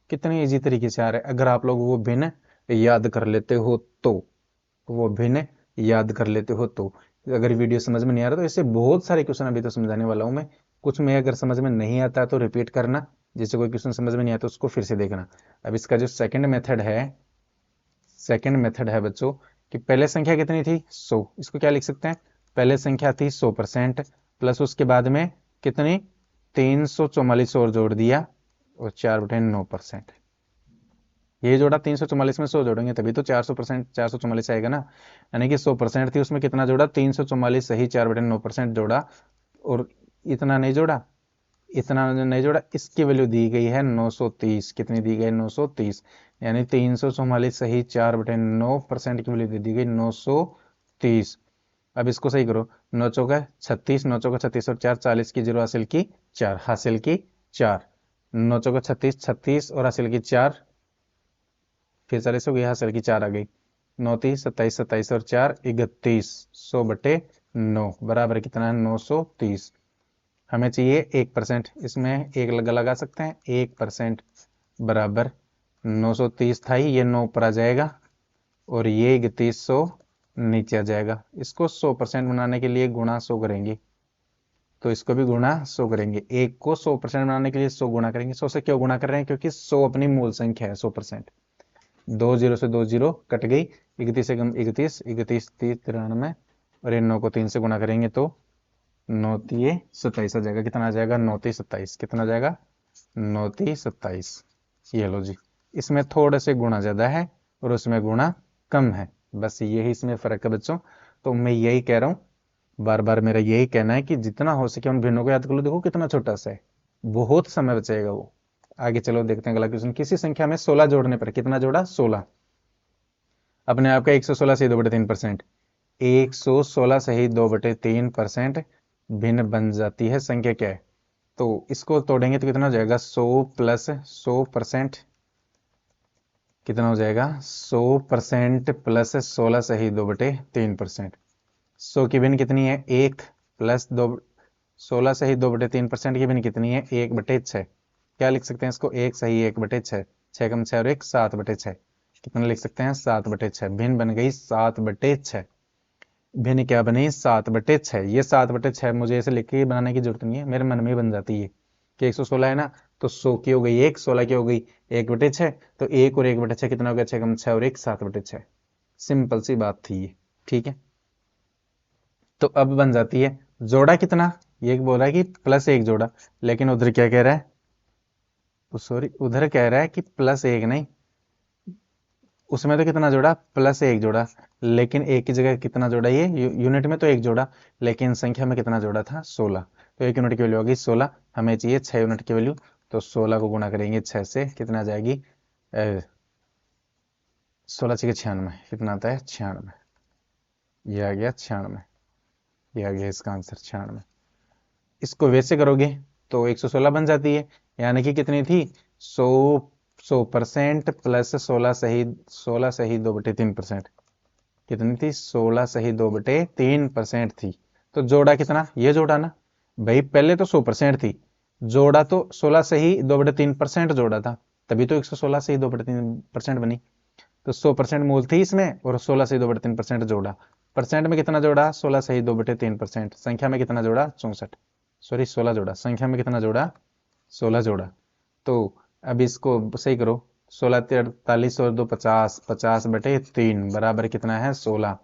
कितने इजी तरीके से आ रहे हैं, अगर आप लोग वो भिन्न याद कर लेते हो तो, वो भिन्न याद कर लेते हो तो। अगर वीडियो समझ में नहीं आ रहा तो ऐसे बहुत सारे क्वेश्चन अभी तो समझाने वाला हूं मैं, कुछ में अगर समझ में नहीं आता है तो रिपीट करना, जैसे कोई क्वेश्चन समझ में नहीं आता उसको फिर से देखना। अब इसका जो सेकंड मेथड है बच्चों, कि पहले संख्या कितनी थी 100, इसको क्या लिख सकते हैं, पहले संख्या थी 100% प्लस उसके बाद में कितनी 344 और जोड़ दिया और 4/9%, ये जोड़ा 344 में 100 जोड़ेंगे तभी तो 400% 444 आएगा ना। यानी कि 100% थी, उसमें कितना जोड़ा 344 सही 4/9% जोड़ा, और इतना नहीं जोड़ा, इतना नहीं जोड़ा। इसकी वैल्यू दी गई है 930। कितनी दी गई है 930, यानी 344 सही 4/9% की वैल्यू दे दी गई 930। अब इसको सही करो, 9 चौका 36, 9 चौका 36 और 4 40 की 0 हासिल की 4, हासिल की 4, 9 चौका 36, 36 और हासिल की 4, फिर 40 हो गई, हासिल की 4 आ गई, 9 30 27, 27 और 4 31, 100/9 बराबर कितना है 930। हमें चाहिए 1%, इसमें एक लगा सकते हैं, 1% बराबर 930 था ही, ये 9 पर आ जाएगा और ये 3100 नीचे आ जाएगा। इसको 100% बनाने के लिए गुणा 100 करेंगे, तो इसको भी गुणा 100 करेंगे। एक को 100% बनाने के लिए 100 गुणा करेंगे। 100 से क्यों गुणा कर रहे हैं, क्योंकि 100 अपनी मूल संख्या है 100%। 2 जीरो से 2 जीरो कट गई, 31 से कम 31, 31 30 93, और ये 9 को 3 से गुणा करेंगे तो 9 ये 27 आ जाएगा। कितना आ जाएगा 9 3 27, कितना आ जाएगा 9 3 27। ये लो जी, इसमें थोड़े से गुणा ज्यादा है और उसमें गुणा कम है, बस यही इसमें फर्क है बच्चों। तो मैं यही कह रहा हूं, बार बार मेरा यही कहना है कि जितना हो सके उन भिन्नों को याद कर लो। देखो कितना छोटा सा है, बहुत समय बचेगा वो। आगे चलो देखते हैं अगला क्वेश्चन। किसी संख्या में 16 जोड़ने पर कितना जोड़ा 16, अपने आप का 116 सही 2/3%, 116 सही 2/3% भिन्न बन जाती है संख्या क्या है। तो इसको तोड़ेंगे तो कितना हो जाएगा 100 प्लस 100%, कितना हो जाएगा 100% प्लस 16 सही 2/3%। 100 की भिन्न कितनी है 1, प्लस 2, 16 सही 2/3% की भिन्न कितनी है 1/6। क्या लिख सकते हैं इसको, 1 सही 1/6, 6 कम 6 और 1 7/6। कितना लिख सकते हैं 7/6। भिन्न बन गई 7/6। भिन्न क्या बनी 7/6। ये 7/6 मुझे ऐसे लिख के बनाने की जरूरत नहीं है, मेरे मन में ही बन जाती है कि 116 है ना, तो 100 की हो गई 1, 16 की हो गई 1/6, तो 1 और 1/6 कितना हो गया 6 कम 6 और 1 7/6। सिंपल सी बात थी ये, ठीक है। तो अब बन जाती है जोड़ा कितना, ये बोल रहा है कि +1 जोड़ा, लेकिन उधर क्या कह रहा है, सॉरी उधर कह रहा है कि +1 नहीं, उसमें तो कितना जोड़ा +1 जोड़ा, लेकिन एक की जगह कितना जोड़ा, ये यूनिट में तो 1 जोड़ा, लेकिन संख्या में कितना जोड़ा था 16। तो 1 यूनिट की वैल्यू होगी 16, हमें चाहिए 6 यूनिट की वैल्यू। तो 16 को गुणा करेंगे 6 से, कितना आ जाएगी 16 6 96, कितना आता है 96। ये आ गया 96, ये आ गया इसका आंसर 96। इसको वैसे करोगे तो 116 बन जाती है, यानी कि कितनी थी 100% प्लस 16 सही 2/3%। कितनी थी 16 सही 2/3% थी। तो जोड़ा कितना, ये जोड़ा ना भाई, पहले तो 100% थी, जोड़ा तो 16 सही 2/3% जोड़ा था, तभी तो 116 सही 2/3% बनी। तो 100% मूल थी इसमें और 16 सही 2/3% जोड़ा। परसेंट में कितना जोड़ा 16 सही 2/3%, संख्या में कितना जोड़ा 64, सॉरी 16 जोड़ा, संख्या में कितना जोड़ा 16 जोड़ा। तो अब इसको सही करो, 16 43 और 2 50, 50/3 बराबर कितना है 16।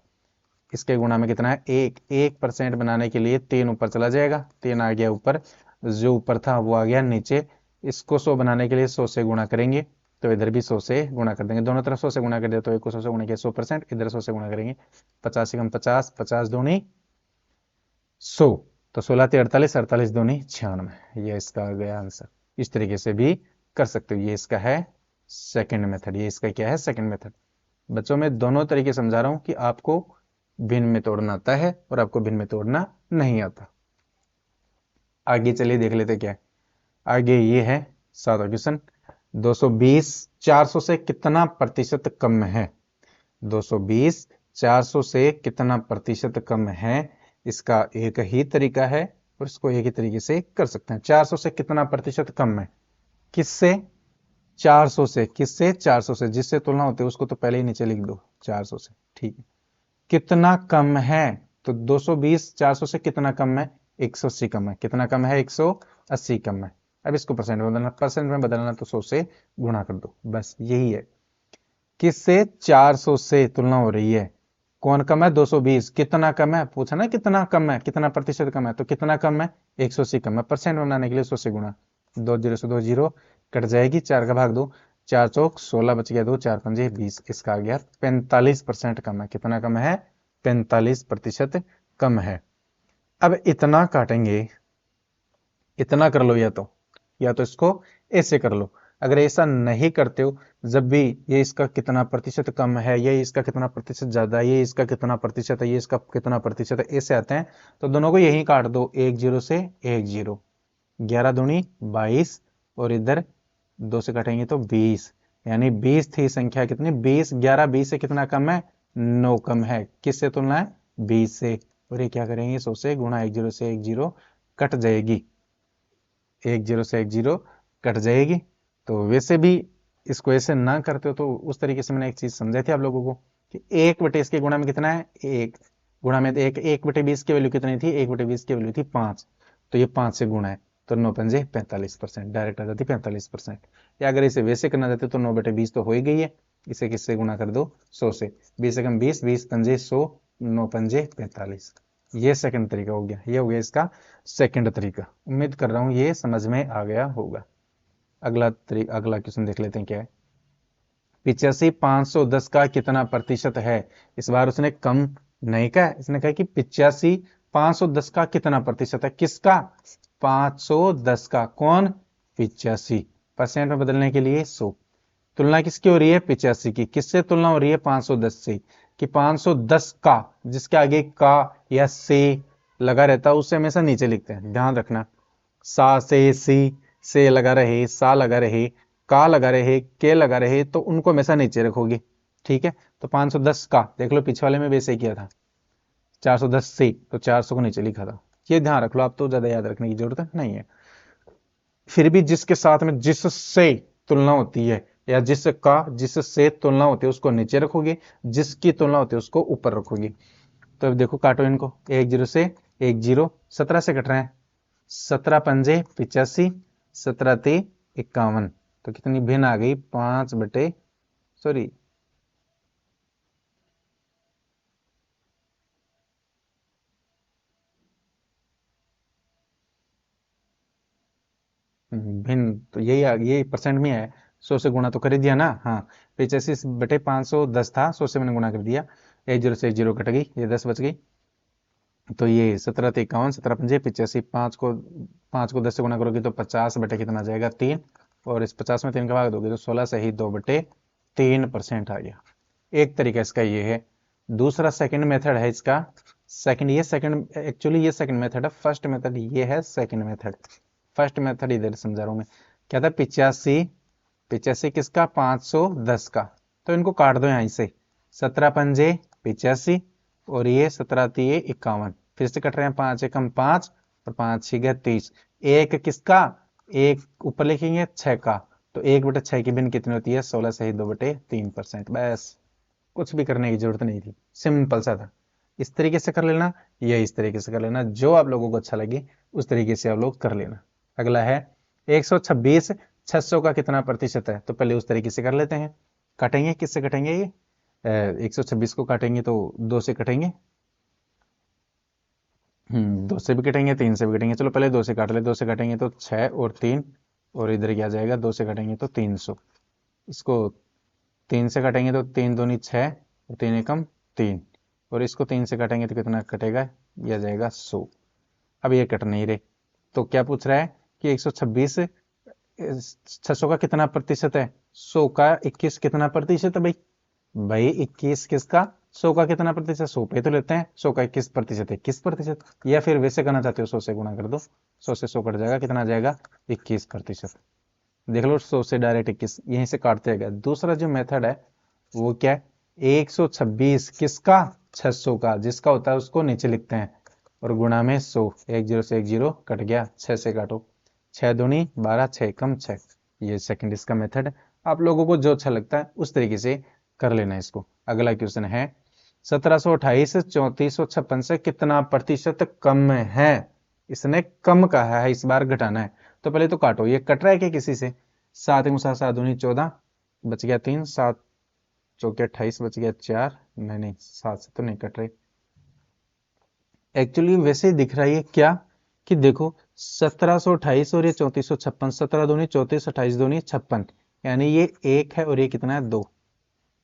इसके गुणा में कितना है 1, 1% बनाने के लिए 3 ऊपर चला जाएगा, 3 आ गया ऊपर, जो ऊपर था वो आ गया नीचे। इसको 100 बनाने के लिए 100 से गुणा करेंगे, तो इधर भी 100 से गुणा कर देंगे, दोनों तरफ 100 से गुणा कर दिया, तो एक को 100 से गुणा किया 100%, इधर 100 से गुणा करेंगे, 50 से कम 50, 50 दूनी 100, तो 16 × 48, 48 दूनी 96। ये इसका आ गया आंसर। इस तरीके से भी कर सकते हो, ये इसका है सेकंड मेथड। ये इसका क्या है सेकंड मेथड। बच्चों में दोनों तरीके समझा रहा हूं कि आपको भिन्न में तोड़ना आता है और आपको भिन्न में तोड़ना नहीं आता। आगे चलिए देख लेते क्या है। आगे ये है 7वां क्वेश्चन, 220 400 से कितना प्रतिशत कम है। 220 400 से कितना प्रतिशत कम है, इसका एक ही तरीका है और इसको एक ही तरीके से कर सकते हैं। 400 से कितना प्रतिशत कम है, किससे 400 से, किससे 400 से, जिससे तुलना होती है उसको तो पहले ही नीचे लिख दो 400 से, ठीक है। कितना कम है, तो 220 400 से कितना कम है 180 कम है, कितना कम है 180 कम है। अब इसको परसेंट में बदलना, परसेंट में बदलना तो 100 से गुणा कर दो, बस यही है। किससे 400 से तुलना हो रही है, कौन कम है 220, कितना कम है पूछा ना, कितना कम है, कितना प्रतिशत कम है, तो कितना कम है 180 कम है। परसेंट में बनाने के लिए 100 से गुणा, 2 जीरो से 2 जीरो कट जाएगी, 4 का भाग दो, 4 चौक 16 बच गया 2, 4 पंजे 20, इसका आ गया 45% कम है। कितना कम है? 45% कम है। अब इतना काटेंगे, इतना कर लो, या तो इसको ऐसे कर लो। अगर ऐसा नहीं करते हो, जब भी ये इसका कितना प्रतिशत कम है, ये इसका कितना प्रतिशत ज्यादा है, ये इसका कितना प्रतिशत है, ये इसका कितना प्रतिशत है, ऐसे आते हैं तो दोनों को यही काट दो, एक जीरो से एक जीरो, 11 दूनी 22, और इधर 2 से काटेंगे तो 20, यानी 20 थी संख्या कितनी? 20। 11 20 से कितना कम है? 9 कम है। किससे तुलना है? 20 से। और ये क्या करेंगे? 100 से गुणा, एक जीरो से एक जीरो कट जाएगी, एक जीरो से एक जीरो कट जाएगी। तो वैसे भी इसको ऐसे ना करते हो तो उस तरीके से मैंने एक चीज समझाई थी आप लोगों को कि एक बटे इसके गुणा में कितना है? एक गुणा में एक, एक बटे 20 की वैल्यू कितनी थी? एक बटे 20 की वैल्यू थी 5, तो ये 5 से गुणा है, तो 9 पंजे 45%, डायरेक्ट आ जाती 45%। या अगर इसे वैसे करना चाहते तो 9 बटे 20 तो हो ही गई है, इसे किससे गुणा कर दो? 100 से। 20 से कम 20, 20 पंजे 100, 9 पंजे 45। ये सेकंड तरीका हो गया, ये हो गया इसका सेकंड तरीका। उम्मीद कर रहा हूं ये समझ में आ गया होगा। अगला क्वेश्चन देख लेते हैं क्या है। 85 510 का कितना प्रतिशत है? इस बार उसने कम नहीं कहा, इसने कहा कि 85 510 का कितना प्रतिशत है? किसका? 510 का। कौन? 85। परसेंट में बदलने के लिए 100। तुलना किसकी हो रही है? 85 की। किससे तुलना हो रही है? 510 से। कि 510 का, जिसके आगे का या से लगा रहता है उसे हमेशा नीचे लिखते हैं, ध्यान रखना। सा से सी से लगा रहे, सा लगा रहे, का लगा रहे, के लगा रहे, तो उनको हमेशा नीचे रखोगे। ठीक है, तो 510 का देख लो, पिछले वाले में भी ऐसे किया था। 410 से, तो 400 को नीचे लिखा था। ये ध्यान रख लो, आप तो ज्यादा याद रखने की जरूरत नहीं है। फिर भी जिसके साथ में जिससे तुलना होती है, या जिसका जिससे तुलना होती है उसको नीचे रखोगे, जिसकी तुलना होती है उसको ऊपर रखोगे। तो अब देखो, काटो इनको, एक जीरो से एक जीरो, 17 से कट रहे हैं, 17 पंजे 85, 17 ते 51, तो कितनी भिन्न आ गई? 5 बटे, सॉरी, भिन्न तो यही यही परसेंट में है। 100 से गुणा तो कर ही दिया ना। हाँ, 85/510 था, 100 से मैंने गुणा कर दिया, एक जीरो से एक जीरो कट गई, ये 10 बच गई। तो ये 17 ते 51, 17 पंजे 85, 5 को 10 से गुणा करोगे तो 50 बटे कितना आ जाएगा? 3, और इस 50 में 3 का भाग दोगे तो 16 से ही 2/3% आ गया। एक तरीका इसका ये है। दूसरा सेकंड मेथड है इसका। सेकंड एक्चुअली ये सेकंड मेथड है, फर्स्ट मेथड ये है सेकंड मेथड। फर्स्ट मेथड इधर समझा रहा हूं मैं। क्या था? 85, 85 किसका? 510 का। तो इनको काट दो यहीं से, 17 पंजे 85, और ये 17 तिये 51, फिर से कट रहे हैं, 5 एकम 5, और 5 छिगे 30। एक किसका? एक ऊपर लिखेंगे 6 का, तो 1/6 की भिन्न कितनी होती है? 16 से ही 2/3%। बस, कुछ भी करने की जरूरत नहीं थी, सिंपल सा था। इस तरीके से कर लेना, या इस तरीके से कर लेना, जो आप लोगों को अच्छा लगे उस तरीके से आप लोग कर लेना। अगला है 126 600 का कितना प्रतिशत है? तो पहले उस तरीके से कर लेते हैं। काटेंगे, किससे कटेंगे? ये 126 को काटेंगे तो 2 से कटेंगे, 2 से भी कटेंगे, 3 से भी कटेंगे। चलो पहले 2 से काट ले। 2 से काटेंगे तो 6 और 3, और इधर क्या जाएगा? 2 से काटेंगे तो 300। इसको 3 से काटेंगे तो 3 दूनी 6, और 3 एकम 3, और इसको 3 से काटेंगे तो कितना कटेगा? यह जाएगा 100। अब ये कट नहीं रहे, तो क्या पूछ रहा है कि 126 600 का कितना प्रतिशत है? 100 का 21 कितना प्रतिशत है भाई? भाई 21 किसका? 100 का कितना प्रतिशत? 100 पे तो लेते हैं, 100 का 21%, 21%। या फिर वैसे करना चाहते हो 100 से गुणा कर दो, 100 से 100 कट जाएगा, कितना आ जाएगा? 21%। देख लो, 100 से डायरेक्ट 21 यहीं से काटते गए। दूसरा जो मेथड है वो क्या है? 126 किसका? 600 का, जिसका होता है उसको नीचे लिखते हैं, और गुणा में 100, एक जीरो से एक जीरो कट गया, 6 से काटो, 6 दूनी 12, 6 कम 6। ये सेकंड इसका मेथड है। आप लोगों को जो अच्छा लगता है उस तरीके से कर लेना इसको। अगला क्वेश्चन है 1728 3456 से कितना प्रतिशत कम है? इसने कम कहा है, इस बार घटाना है। तो पहले तो काटो, ये कट रहा है क्या किसी से? 7 7 7 दूनी 14, बच गया 3, 7 चौके 28, बच गया 4, नहीं नहीं 7 से तो नहीं कट रही। एक्चुअली वैसे ही दिख रहा है, क्या कि देखो 1728 और ये 3456, 17 दूनी 34, 28 दूनी 56, यानी ये 1 है और ये कितना है 2,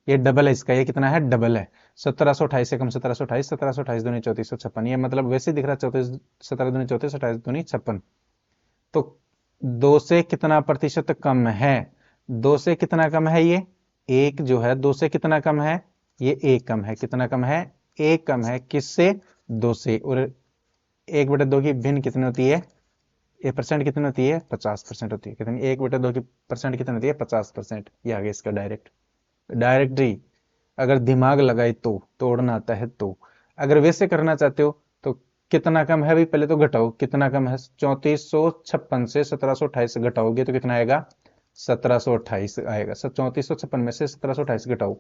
ये डबल है इसका, ये कितना है डबल है। 1728 से कम 1728, 1728 दूनी 3456, ये मतलब वैसे दिख रहा है 34, 17 दूनी 34, 28 दूनी 56। तो 2 से कितना प्रतिशत कम है, 2 से कितना कम है, ये 1 जो है 2 से कितना कम है, ये 1 कम है, कितना कम है, 1 कम है, किससे, 2 से। और 1/2 की भिन्न कितनी होती है, ये परसेंट कितनी होती है, 50% होती है। कितनी, 1/2 की परसेंट कितनी होती है, 50%। ये आ गया इसका डायरेक्ट, डायरेक्टरी। अगर दिमाग लगाए तो, तोड़ना आता है तो। अगर वैसे करना चाहते हो तो कितना कम है भाई, पहले तो घटाओ, कितना कम है, 3456 से 1728 घटाओगे तो कितना आएगा, 1728 आएगा। 3456 में से 1728 घटाओ,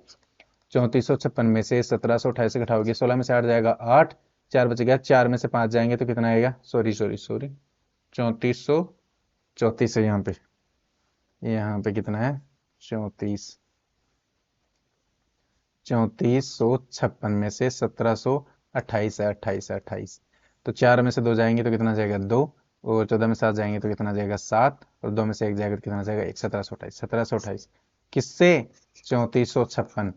3456 में से 1728 घटाओगे, 16 में से 8 जाएगा 8, 4 बच गया, 4 में से 5 जाएंगे तो कितना आएगा, सॉरी सॉरी सॉरी, 3434 है यहाँ पे कितना है, 3456 में से 1728 है, 28 है, 28। तो 4 में से 2 जाएंगे तो कितना जाएगा 2, और 14 में 7 जाएंगे तो कितना जाएगा 7, और 2 में से 1 जाएगा तो कितना जाएगा 1, 1728। 1728 किससे, 3456,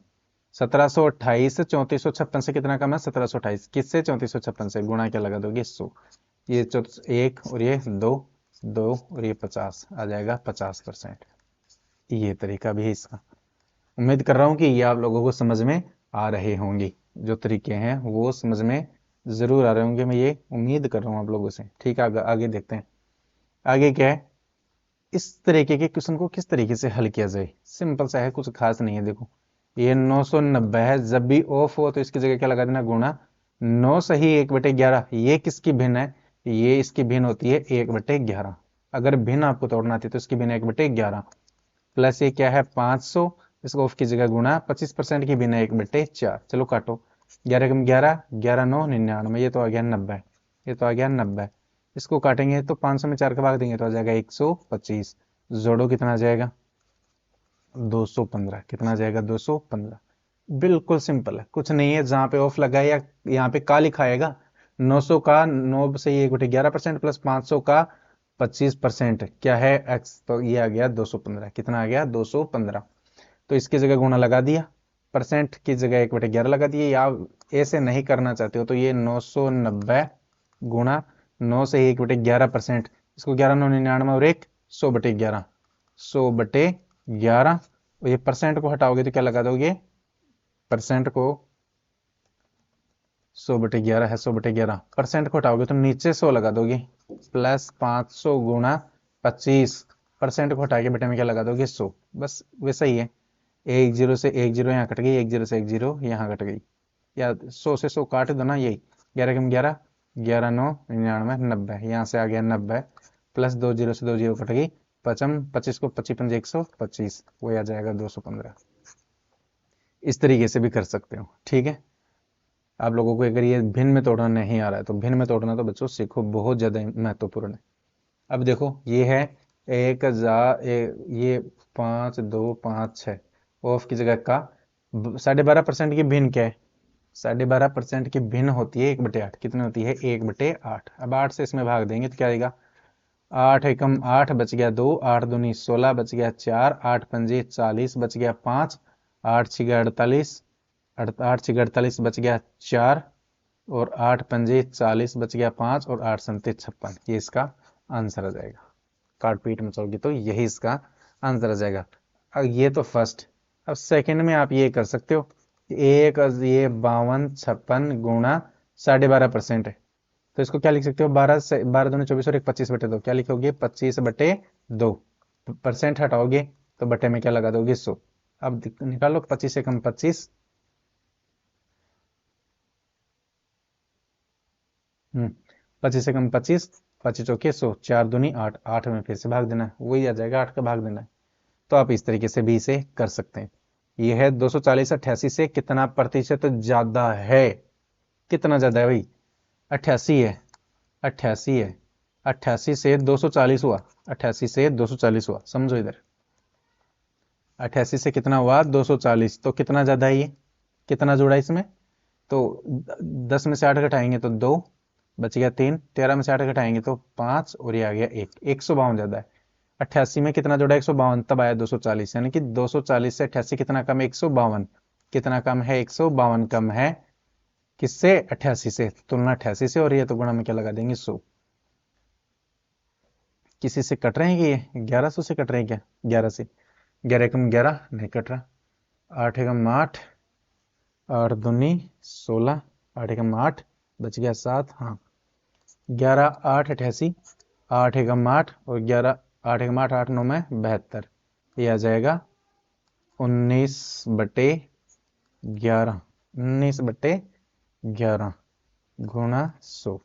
1728 3456 से कितना कम है, 1728 किससे, 3456 से। गुणा क्या लगा दोगे, 100, ये 1 और ये 2, 2 और ये 50 आ जाएगा 50%। ये तरीका भी है इसका। उम्मीद कर रहा हूं कि ये आप लोगों को समझ में आ रहे होंगे, जो तरीके हैं वो समझ में जरूर आ रहे होंगे, मैं ये उम्मीद कर रहा हूं आप लोगों से। ठीक है, आगे देखते हैं। आगे क्या है, इस तरीके के क्वेश्चन को किस तरीके से हल किया जाए। सिंपल सा है, कुछ खास नहीं है। देखो ये 990 है, जब भी ऑफ हो तो इसकी जगह क्या लगा देना, गुणा। 9 सही 1/11, ये किसकी भिन्न है, ये इसकी भिन्न होती है 1/11। अगर भिन्न आपको तोड़ना आती है तो इसकी भिन्न 1/11, प्लस ये क्या है 500, इसको ऑफ की जगह गुणा, 25% की भिन्न 1/4। चलो काटो, 11 कम 11, 11 9 99, ये तो आ गया 90, ये तो आ गया 90। इसको काटेंगे तो 500 में 4 का भाग देंगे तो आ जाएगा 125। जोड़ो कितना आ जाएगा, 215। कितना आ जाएगा, 215। बिल्कुल सिंपल है, कुछ नहीं है। जहां पे ऑफ लगा है या यहाँ पे का लिखा आएगा, 900 का 9 से ये 1/11% प्लस 500 का 25% क्या है x, तो ये आ गया 215। कितना आ गया, 215। तो इसकी जगह गुणा लगा दिया, परसेंट की जगह 1/11 लगा दिए। या ऐसे नहीं करना चाहते हो तो ये 990 गुणा 9 से 1/11%, इसको 11 9 99 और 1 100/11, 100/11। और ये परसेंट को हटाओगे तो क्या लगा दोगे, परसेंट को 100/11 है, 100/11 परसेंट को हटाओगे तो नीचे 100 लगा दोगे, प्लस 500 गुणा 25, परसेंट को हटा के बेटे में क्या लगा दोगे 100। बस वैसा ही है, एक जीरो से एक जीरो यहाँ कट गई, एक जीरो से एक जीरो यहाँ कट गई, या 100 से 100 काट दो ना, यही 11 कम 11, 11 9 99 90, यहाँ से आ गया 90, प्लस 2 जीरो से 2 जीरो कट गई, 25 को 25 125, वो आ जाएगा 215। इस तरीके से भी कर सकते हो, ठीक है। आप लोगों को अगर ये भिन्न में तोड़ना नहीं आ रहा है तो भिन्न में तोड़ना तो बच्चों सीखो, बहुत ज्यादा महत्वपूर्ण है। अब देखो ये है 1000, ये 5 2 5 6, ऑफ की जगह का 12.5% की भिन्न क्या है, 12.5% की भिन्न होती है 1/8। कितनी होती है, 1/8। अब 8 से इसमें भाग देंगे तो क्या आएगा, 8 एकम 8 बच गया 2, 8 दूनी 16 बच गया 4, 8 पंजे 40 बच गया 5, 8 6 48, 8 6 48 बच गया 4, और 8 पंजे 40 बच गया 5, और 8 संते 56। ये इसका आंसर आ जाएगा। काट पीट मचोगी तो यही इसका आंसर आ जाएगा। अब ये तो फर्स्ट। अब सेकंड में आप ये कर सकते हो, एक ये 52 56 गुणा 12.5% है, तो इसको क्या लिख सकते हो, 12 से 12 दूनी 24 और एक 25/2, क्या लिखोगे 25/2। परसेंट हटाओगे तो बटे में क्या लगा दोगे 100। अब निकालो 25 से कम 25, 25 से कम 25, 25 चौके 100, 4 दूनी 8, 8 में फिर से भाग देना है, वही आ जाएगा 8 का भाग देना है। तो आप इस तरीके से भी इसे कर सकते हैं। यह है 240 88 से कितना प्रतिशत ज्यादा है, कितना ज्यादा है भाई, 88 है, 88 है, 88 से 240 हुआ, 88 से 240 हुआ, समझो इधर, 88 से कितना हुआ 240, तो कितना ज्यादा है ये, कितना जुड़ा इसमें, तो 10 में से 8 घटाएंगे तो 2 बच गया 3, 13 में से 8 घटाएंगे तो 5, और ये आ गया 1, 152 ज्यादा है। 88 में कितना जोड़ा 152, तब आया 240, यानी कि 240 से 88 कितना कम है 152, कितना कम है 152 कम है किससे 88 से, तुलना 88 से, और ये तो गुणा में क्या लगा देंगे 100। किसी से कट रहे हैं कि ये 1100 से कट रहे हैं क्या, 11 से, 11 एकम 11 नहीं कट रहा, 8 एकम 8, 8 दूनी 16, 8 एकम 8, बच गया 7, हाँ 11 8 88, 8 एकम 8 और 11 8 एकम 8, 8 9 में 72, ये आ जाएगा 19/11, 19/11 गुणा 100।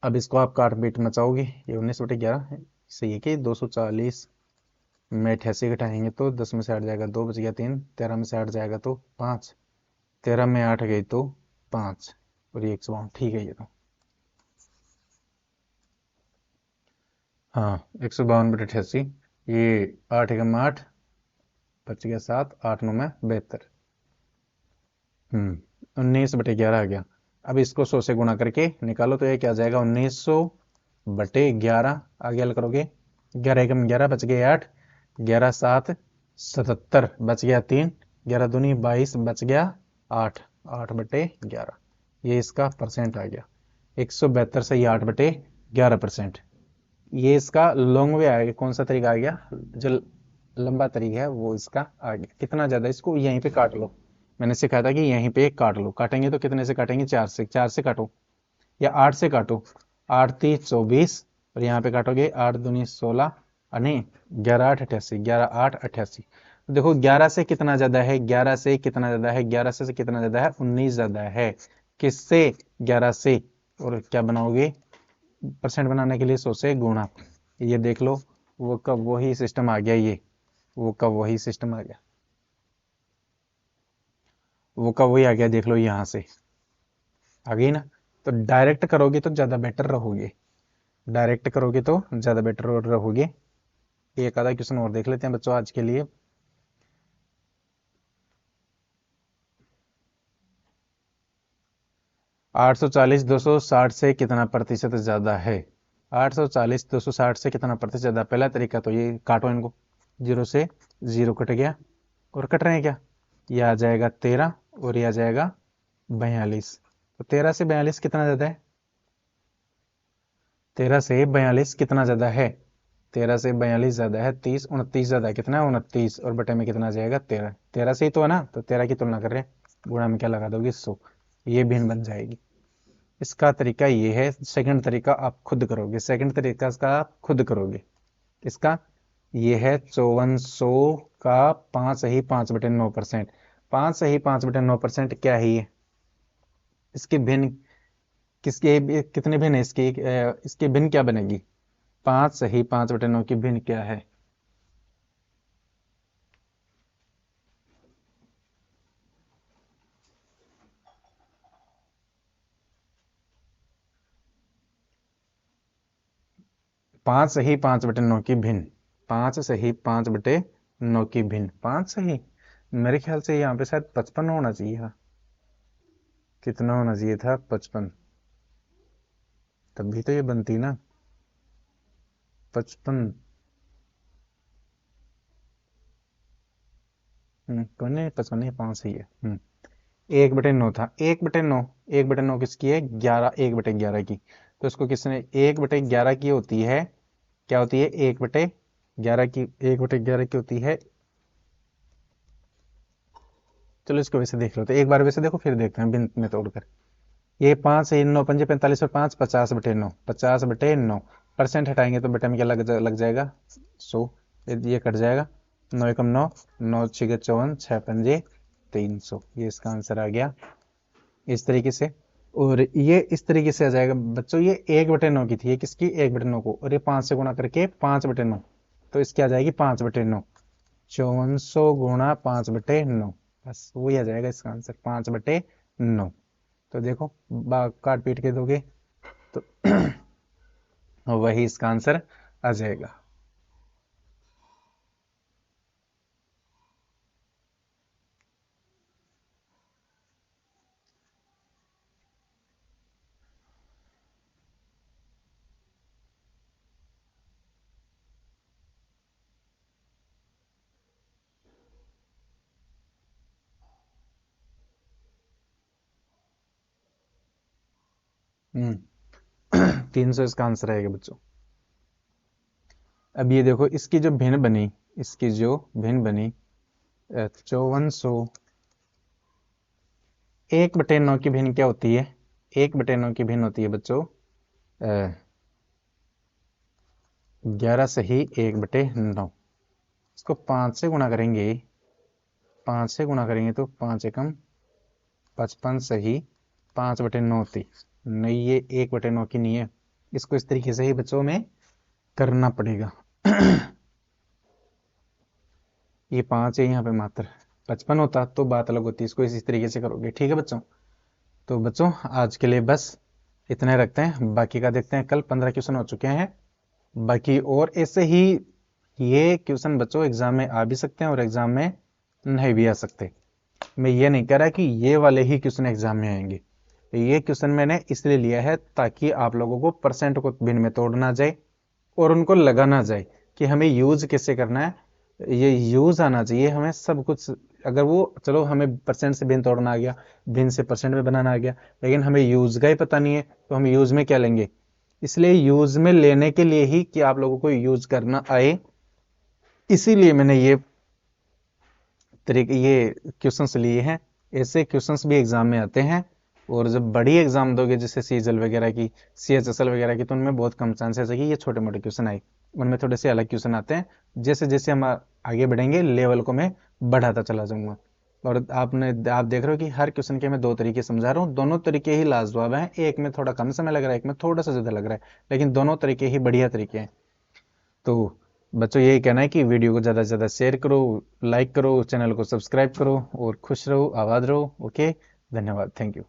अब इसको आप काट पीट मचाओगे, ये 19/11 है, सही है कि 240 में 88 घटाएंगे तो 10 में से 8 जाएगा 2, बच गया 3, 13 में से 8 जाएगा तो 5, 13 में 8 गई तो 5, और ये 152, ठीक है ये तो, हाँ 152/88, ये 8 एकम 8, बच गया 7, 8 9 में 72, 19/11 आ गया। अब इसको 100 से गुणा करके निकालो तो ये क्या आ जाएगा 1900/11, आगे हल करोगे 11 एकम 11, बच गए 8, 11 7 77, बच गया 3, 11 दूनी 22, बच गया 8, 8/11, ये इसका परसेंट आ गया 172 से ये 8/11%। ये इसका लॉन्ग वे आ गया, कौन सा तरीका आ गया, जो लंबा तरीका है वो इसका आ गया। कितना ज्यादा, इसको यहीं पे काट लो, मैंने सिखाया था कि यहीं पे काट लो, काटेंगे तो कितने से काटेंगे, 4 से, 4 से काटो या 8 से काटो, 8 3 24, और यहाँ पे काटोगे 8 दूनी 16, नहीं 11 8 88, 11 8 88, देखो 11 से कितना ज्यादा है, 11 से कितना ज्यादा है, 11 से कितना ज्यादा है, 19 ज्यादा है, किससे, 11 से, और क्या बनाओगे परसेंट बनाने के लिए 100 से गुणा, ये देख लो वो कब वही सिस्टम आ गया, ये वो कब वही सिस्टम आ गया, वो कब वही आ गया, देख लो यहाँ से आ गई ना। तो डायरेक्ट करोगे तो ज्यादा बेटर रहोगे, डायरेक्ट करोगे तो ज्यादा बेटर रहोगे। एक आधा क्वेश्चन और देख लेते हैं बच्चों आज के लिए। 840 260 से कितना प्रतिशत ज्यादा है, 840 260 से कितना प्रतिशत ज्यादा, पहला तरीका तो ये काटो इनको, 0 से 0 कट गया, और कट रहे हैं क्या, ये आ जाएगा 13 और ये आ जाएगा 42, तो 13 से 42 कितना ज्यादा है, 13 से 42 कितना ज्यादा है, 13 से 42 ज्यादा है 30, 29 ज्यादा है, कितना है 29, और बटे में कितना आ जाएगा 13, 13 से ही तो है ना, तो 13 की तुलना कर रहे हैं, गुणा में क्या लगा दोगे 100, ये भिन्न बन जाएगी। इसका तरीका ये है, सेकंड तरीका आप खुद करोगे, सेकंड तरीका का आप खुद करोगे, इसका ये है 5400 का 5.5/9%, 5.5/9% क्या है ये, इसके भिन्न, किसके कितने भिन्न है इसके, इसके भिन्न क्या बनेगी, 5.5/9 की भिन्न क्या है, 5.5/9 की भिन्न, 5.5/9 की भिन्न, 5 सही, मेरे ख्याल से यहाँ पे शायद 55 होना चाहिए था, कितना होना चाहिए था 55, तब भी तो ये बनती ना 55, कौन नहीं 55 नहीं 5 सही है, 1/9 था, 1/9, 1/9 किसकी है 11, 1/11 की, तो इसको किसने 1/11 की होती है, क्या होती है 1/11 की, 1/11 की होती है, चलो इसको वैसे देख लो, तो एक बार वैसे देखो फिर देखते हैं बिन में तोड़कर, ये 5 से 9 पंजे 45 और 5 50/9, 50/9, परसेंट हटाएंगे तो बटे में क्या लग जाएगा 100, ये कट जाएगा, 9 एकम 9, 9 6 54, 6 पंजे 300, ये इसका आंसर आ गया इस तरीके से। और ये इस तरीके से आ जाएगा बच्चों, ये 1/9 की थी, ये किसकी 1/9 को, और ये 5 से गुणा करके 5/9, तो इसकी आ जाएगी 5/9, 5400 गुणा 5/9, बस वही आ जाएगा इसका आंसर 5/9। तो देखो काट पीट के दोगे तो वही इसका आंसर आ जाएगा। 300 इसका आंसर आएगा बच्चों। अब ये देखो, इसकी जो भिन्न बनी, 5400, 1/9 की भिन्न क्या होती है? 1/9 की भिन्न होती है बच्चों 11 से ही 1/9। इसको 5 से गुणा करेंगे, तो 5 एकम 55 से ही 5/9 होती। नहीं, ये 1/9 की नहीं है। इसको इस तरीके से ही बच्चों में करना पड़ेगा। ये 5 है, यहाँ पे मात्र 55 होता तो बात अलग होती। इसको इसी तरीके से करोगे, ठीक है बच्चों। तो बच्चों आज के लिए बस इतने रखते हैं, बाकी का देखते हैं कल। 15 क्वेश्चन हो चुके हैं बाकी, और ऐसे ही ये क्वेश्चन बच्चों एग्जाम में आ भी सकते हैं और एग्जाम में नहीं भी आ सकते। मैं ये नहीं कह रहा कि ये वाले ही क्वेश्चन एग्जाम में आएंगे। ये क्वेश्चन मैंने इसलिए लिया है ताकि आप लोगों को परसेंट को भिन्न में तोड़ना जाए और उनको लगाना जाए कि हमें यूज कैसे करना है। ये यूज आना चाहिए हमें सब कुछ। अगर वो चलो हमें परसेंट से भिन्न तोड़ना आ गया, भिन्न से परसेंट में बनाना आ गया, लेकिन हमें यूज का ही पता नहीं है तो हम यूज में क्या लेंगे। इसलिए यूज में लेने के लिए ही कि आप लोगों को यूज करना आए, इसीलिए मैंने ये क्वेश्चंस लिए हैं। ऐसे क्वेश्चंस भी एग्जाम में आते हैं, और जब बड़ी एग्जाम दोगे जैसे सीजल वगैरह की, CHSL वगैरह की, तो उनमें बहुत कम चांसेस है कि ये छोटे मोटे क्वेश्चन आए। उनमें थोड़े से अलग क्वेश्चन आते हैं। जैसे जैसे हम आगे बढ़ेंगे लेवल को मैं बढ़ाता चला जाऊंगा। और आप देख रहे हो कि हर क्वेश्चन के मैं 2 तरीके समझा रहा हूँ। दोनों तरीके ही लाजवाब हैं। एक में थोड़ा कम समय लग रहा है, एक में थोड़ा सा ज्यादा लग रहा है, लेकिन दोनों तरीके ही बढ़िया तरीके हैं। तो बच्चों यही कहना है कि वीडियो को ज़्यादा से ज़्यादा शेयर करो, लाइक करो, चैनल को सब्सक्राइब करो, और खुश रहो, आबाद रहो। ओके, धन्यवाद, थैंक यू।